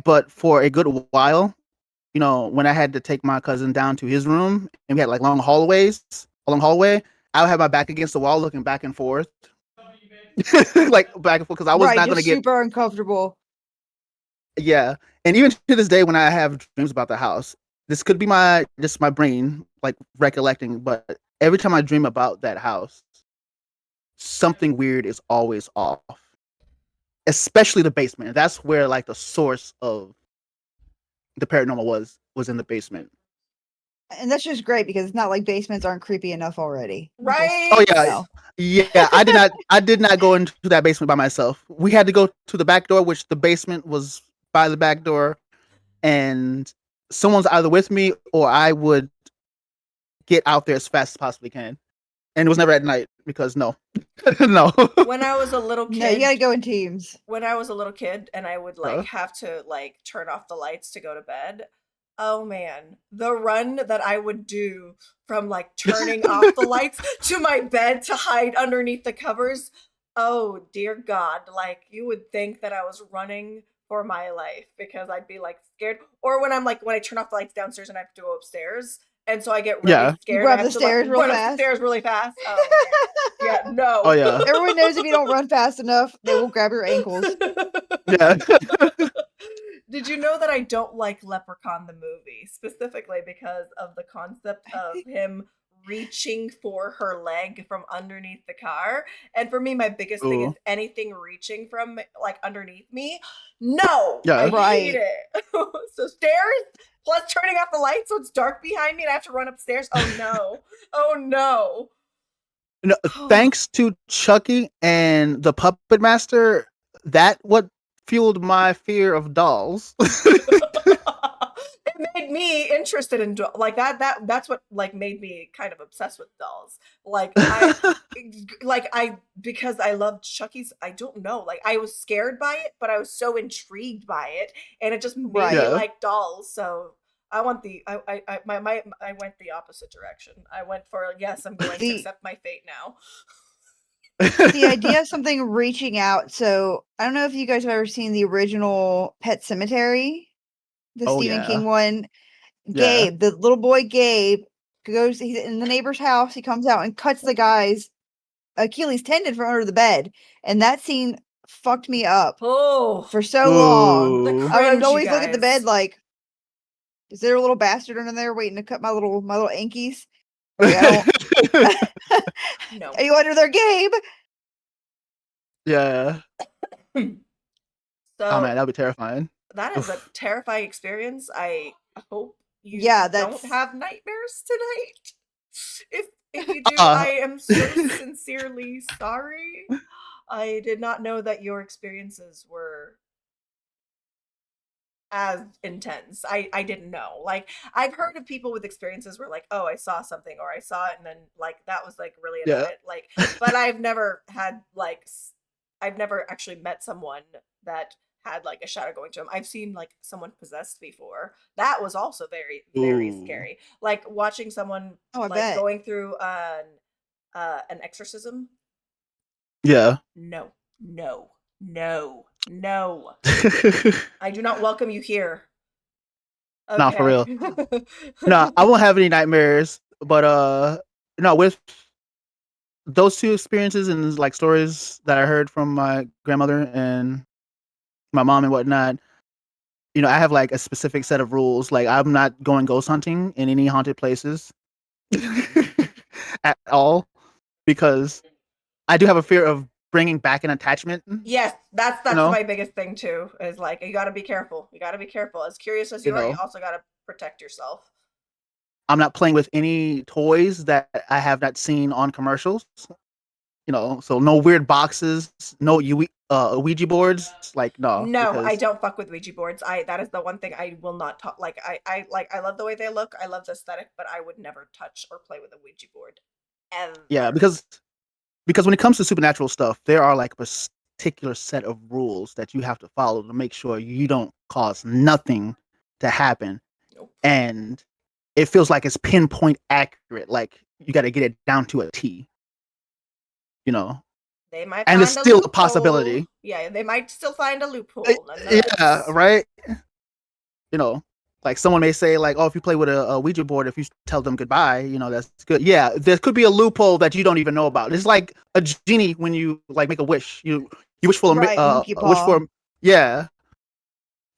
but for a good while, you know, when I had to take my cousin down to his room and we had like long hallways, a long hallway, I would have my back against the wall looking back and forth. Like back and forth because I was Right. not going to Just get. super uncomfortable. Yeah, and even to this day when I have dreams about the house, this could be my brain like recollecting, but every time I dream about that house, something weird is always off, especially the basement. That's where like the source of the paranormal was in the basement. And that's just great because it's not like basements aren't creepy enough already. Right? Oh yeah, No. yeah. I did not go into that basement by myself. We had to go to the back door, which the basement was by the back door, and someone's either with me or I would get out there as fast as possibly can. And it was never at night because no. No. When I was a little kid. No, you gotta go in teams. When I was a little kid and I would like have to like turn off the lights to go to bed. Oh man, the run that I would do from like turning off the lights to my bed to hide underneath the covers. Oh dear God, like you would think that I was running for my life because I'd be like scared. Or when I turn off the lights downstairs and I have to go upstairs. And so I get really Yeah. scared. You grab I have the to, like, stairs real run up the fast. stairs really fast. Oh man. Yeah, no. Oh yeah. Everyone knows if you don't run fast enough, they will grab your ankles. Yeah. Did you know that I don't like Leprechaun the movie, specifically because of the concept of him reaching for her leg from underneath the car? And for me, my biggest thing is Ooh. anything reaching from like underneath me. No, Yeah. I hate Right. it. So stairs plus turning off the lights so it's dark behind me and I have to run upstairs. Oh no. Oh no. No, thanks to Chucky and the Puppet Master, that what fueled my fear of dolls. It made me interested in like that's what like made me kind of obsessed with dolls. Like I because I loved Chucky's, I don't know, like I was scared by it, but I was so intrigued by it and it just made Right. me Yeah. like dolls. So I went the opposite direction. I went for yes, I'm going to accept my fate now. The idea of something reaching out. So I don't know if you guys have ever seen the original Pet Cemetery, the Oh, Stephen yeah. King one. Yeah. Gabe, the little boy Gabe, he's in the neighbor's house. He comes out and cuts the guy's Achilles tendon from under the bed. And that scene fucked me up Oh, for so long. Ooh. the I would cringe, always you look at the bed guys. like, is there a little bastard under there waiting to cut my little ankies? Like, I don't. No. Are you under there, Gabe? Yeah. So Oh man, that'd be terrifying. that is a Oof. terrifying experience. I hope you Yeah, don't that's- have nightmares tonight. If you do, I am so sincerely sorry. I did not know that your experiences were as intense. I didn't know. Like I've heard of people with experiences where like, oh, I saw something or I saw it and then like that was like really Yeah. about it. Like, but I've never had like I've never actually met someone that had like a shadow going to them. I've seen like someone possessed before. That was also very, very Ooh. scary. Like watching someone Oh, I like bet. going through an exorcism. Yeah. No, no, no, no. I do not welcome you here. Nah, for real. real. No, I won't have any nightmares, but no, with those two experiences and like stories that I heard from my grandmother and my mom and whatnot, I have like a specific set of rules. Like I'm not going ghost hunting in any haunted places at all because I do have a fear of bringing back an attachment. Yes, that's You know, my biggest thing too. Is like you got to be careful. You got to be careful. As curious as you you are, you know, also got to protect yourself. I'm not playing with any toys that I have not seen on commercials. So no weird boxes, no Ouija boards. Like no, No, I because don't fuck with Ouija boards. That is the one thing I will not talk. Like I love the way they look. I love the aesthetic, but I would never touch or play with a Ouija board ever. yeah, because when it comes to supernatural stuff, there are like a particular set of rules that you have to follow to make sure you don't cause nothing to happen, Nope. and it feels like it's pinpoint accurate. Like you got to get it down to a T. They might And find it's still a loophole. possibility. Yeah, they might still find a loophole. Yeah, right. Like someone may say, like, oh, if you play with a Ouija board, if you tell them goodbye, that's good. Yeah, there could be a loophole that you don't even know about. It's like a genie when you like make a wish. You wish for monkey a wish paw. for yeah.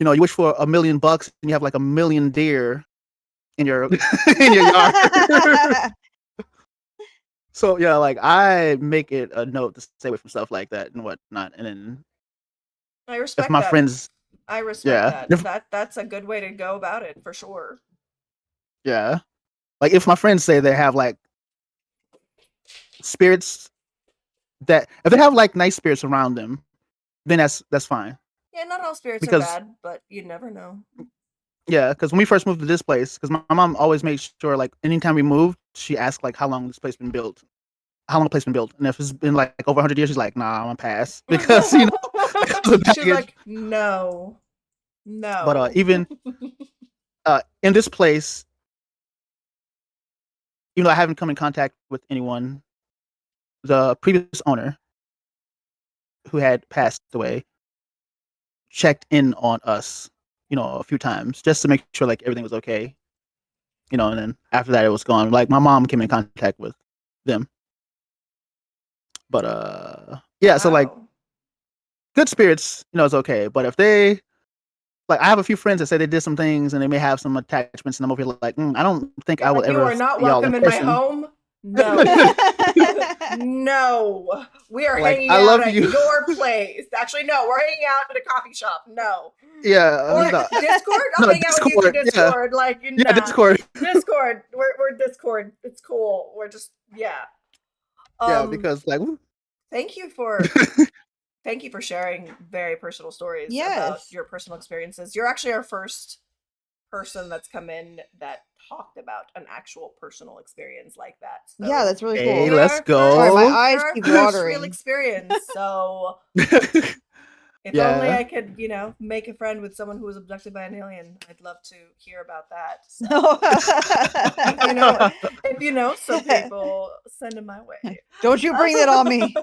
You wish for $1 million and you have like 1 million deer in your in your yard. So yeah, like I make it a note to stay away from stuff like that and whatnot. And then I respect if my that. friends, I respect yeah, that. That's a good way to go about it for sure. yeah, like if my friends say they have like spirits that if they have like nice spirits around them, then that's fine. Yeah, not all spirits are Because bad, but you never know. yeah, because when we first moved to this place, because my mom always makes sure like anytime we moved, she asks like how long this place been built, and if it's been like over 100 years, she's like, nah, I'm gonna pass because because of She's baggage. like, no. But even in this place, even though I haven't come in contact with anyone, the previous owner who had passed away checked in on us, a few times just to make sure like everything was okay, and then after that it was gone. Like my mom came in contact with them, but yeah, so like Wow. good spirits, it's okay. But if they like, I have a few friends that say they did some things and they may have some attachments, and I'm over here like, I don't think I would you ever are not see y'all welcome in my home. No. No. We are Like, hanging I out love at you. your place. Actually, no, we're hanging out at a coffee shop. No. Yeah, Or no. Discord? I'll No, hang out with you through Discord, yeah. Discord. Like, Yeah, Discord. Discord. We're Discord. It's cool. We're just yeah. Yeah, because like Thank you for sharing very personal stories about Yes. your personal experiences. You're actually our first person that's come in that talked about an actual personal experience like that. So Yeah, that's really hey, cool. let's go. Sorry, my eyes you're our keep first watering. real experience. So if Yeah. only I could, make a friend with someone who was abducted by an alien. I'd love to hear about that. So, if you know some people, send them my way. Don't you bring that on me.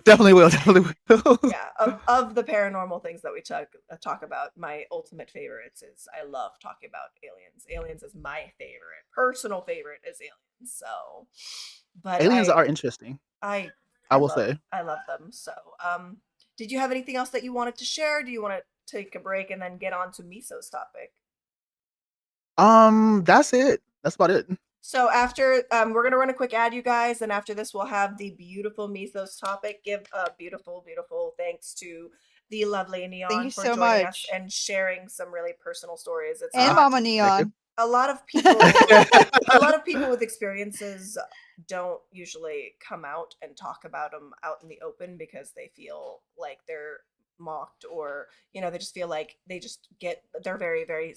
Definitely will. Yeah, of the paranormal things that we talk about, my ultimate favorites is I love talking about aliens. Aliens is my favorite. Personal favorite is aliens. So, but Aliens are interesting. I will say. I love them. So, did you have anything else that you wanted to share? Do you want to take a break and then get on to Meso's topic? That's it. That's about it. So after we're gonna run a quick ad, you guys, and after this we'll have the beautiful Meso's topic. Give a beautiful, beautiful thanks to the lovely Neon Thank you for so joining us much. and sharing some really personal stories. It's And not- Mama Neon. a lot of people with experiences don't usually come out and talk about them out in the open because they feel like they're mocked, or they just feel like they're very, very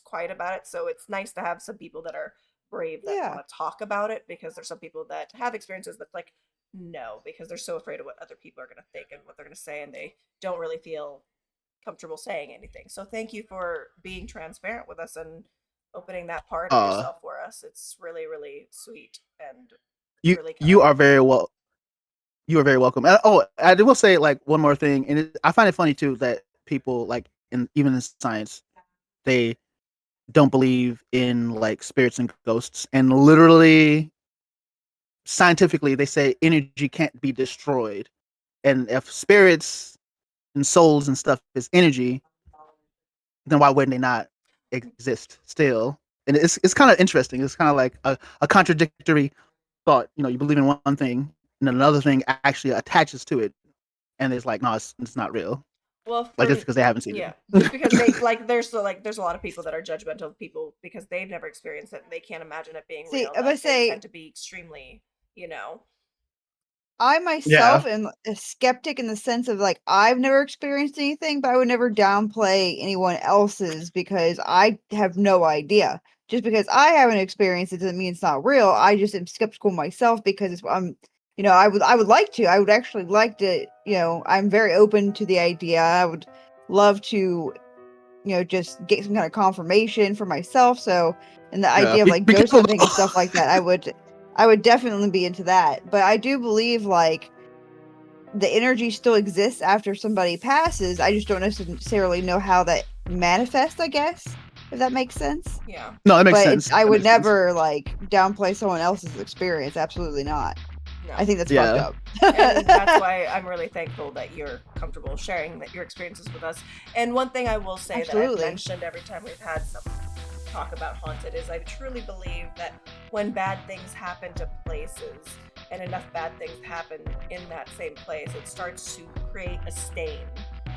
quiet about it. So it's nice to have some people that are brave that Yeah. want to talk about it, because there's some people that have experiences that's like no, because they're so afraid of what other people are going to think and what they're going to say, and they don't really feel comfortable saying anything. So thank you for being transparent with us and opening that part of yourself for us. It's really, really sweet and really kind. You are very well. You are very welcome. I will say like one more thing, and I find it funny too that people like even in science, they don't believe in like spirits and ghosts, and literally scientifically they say energy can't be destroyed, and if spirits and souls and stuff is energy, then why wouldn't they not exist still? And it's kind of interesting. It's kind of like a contradictory thought. You know, you believe in one thing, and another thing actually attaches to it, and it's like, no, it's not real. Well, Like just because they haven't seen yeah, it. just because they there's a lot of people that are judgmental of people because they've never experienced it and they can't imagine it being See, real. I'm gonna They say tend to be extremely, you know. I myself am a skeptic in the sense of like I've never experienced anything, but I would never downplay anyone else's because I have no idea. Just because I haven't experienced it doesn't mean it's not real. I just am skeptical myself because I would like to. I would actually like to. I'm very open to the idea. I would love to, just get some kind of confirmation for myself. So, and the idea of like Be ghost careful. hunting and stuff like that, I would definitely be into that. But I do believe like the energy still exists after somebody passes. I just don't necessarily know how that manifests, I guess, if that makes sense. Yeah. No, that makes But sense. I That would makes sense. never like downplay someone else's experience. Absolutely not. No. I think that's Yeah. fucked And that's up. why I'm really thankful that you're comfortable sharing your experiences with us. And one thing I will say that Absolutely. I've mentioned every time we've had some talk about haunted is I truly believe that when bad things happen to places and enough bad things happen in that same place, it starts to create a stain.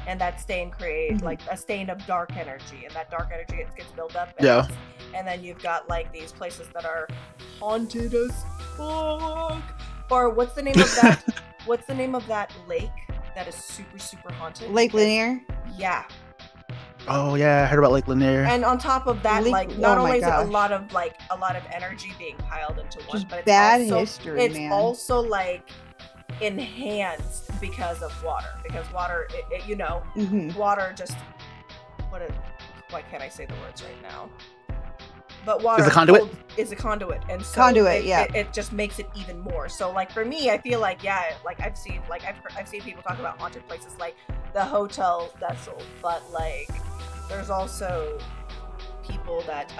And that stain creates like a stain of dark energy, and that dark energy gets built up. And then you've got like these places that are haunted as fuck. Or what's the name of that? What's the name of that lake that is super super haunted? Lake Lanier. Yeah. Oh yeah, I heard about Lake Lanier. And on top of that, Lake- like not oh my only is it a gosh. lot of energy being piled into one, Just but it's bad also, history, it's man. also like enhanced because of water. Because water, water just why can't I say the words right now? But water Is a conduit? is a conduit, and so Conduit, yeah. it just makes it even more. So like for me, I feel like like I've seen people talk about haunted places like the Hotel Cecil, but like there's also people that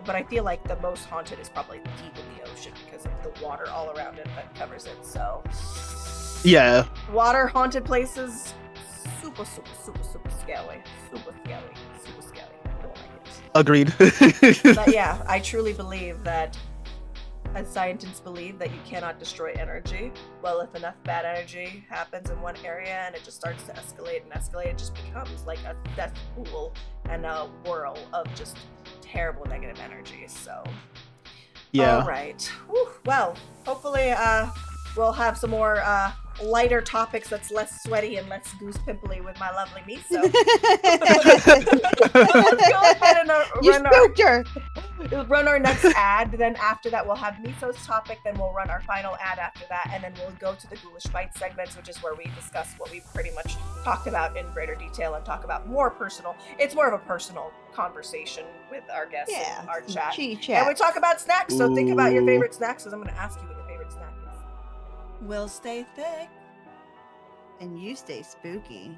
but I feel like the most haunted is probably deep in the ocean because of the water all around it that covers it. So Yeah. water haunted places, super super super super scary, super scary, super scary. I don't like it. Agreed. But yeah, I truly believe that, as scientists believe that you cannot destroy energy. Well, if enough bad energy happens in one area and it just starts to escalate and escalate, it just becomes like a cesspool and a whirl of just terrible negative energy. So, Yeah. all right. Whew. Well, hopefully, we'll have some more lighter topics that's less sweaty and less goose pimply with my lovely Meso. Let's go ahead and You spooked her. run our next ad. Then after that, we'll have Meso's topic. Then we'll run our final ad after that, and then we'll go to the Ghoulish Bites segments, which is where we discuss what we pretty much talked about in greater detail and talk about more personal. It's more of a personal conversation with our guests in our chat. Chit-chat. And we talk about snacks. So think about your Ooh. favorite snacks, because I'm going to ask you what your favorite snack is. We'll stay thick. And you stay spooky.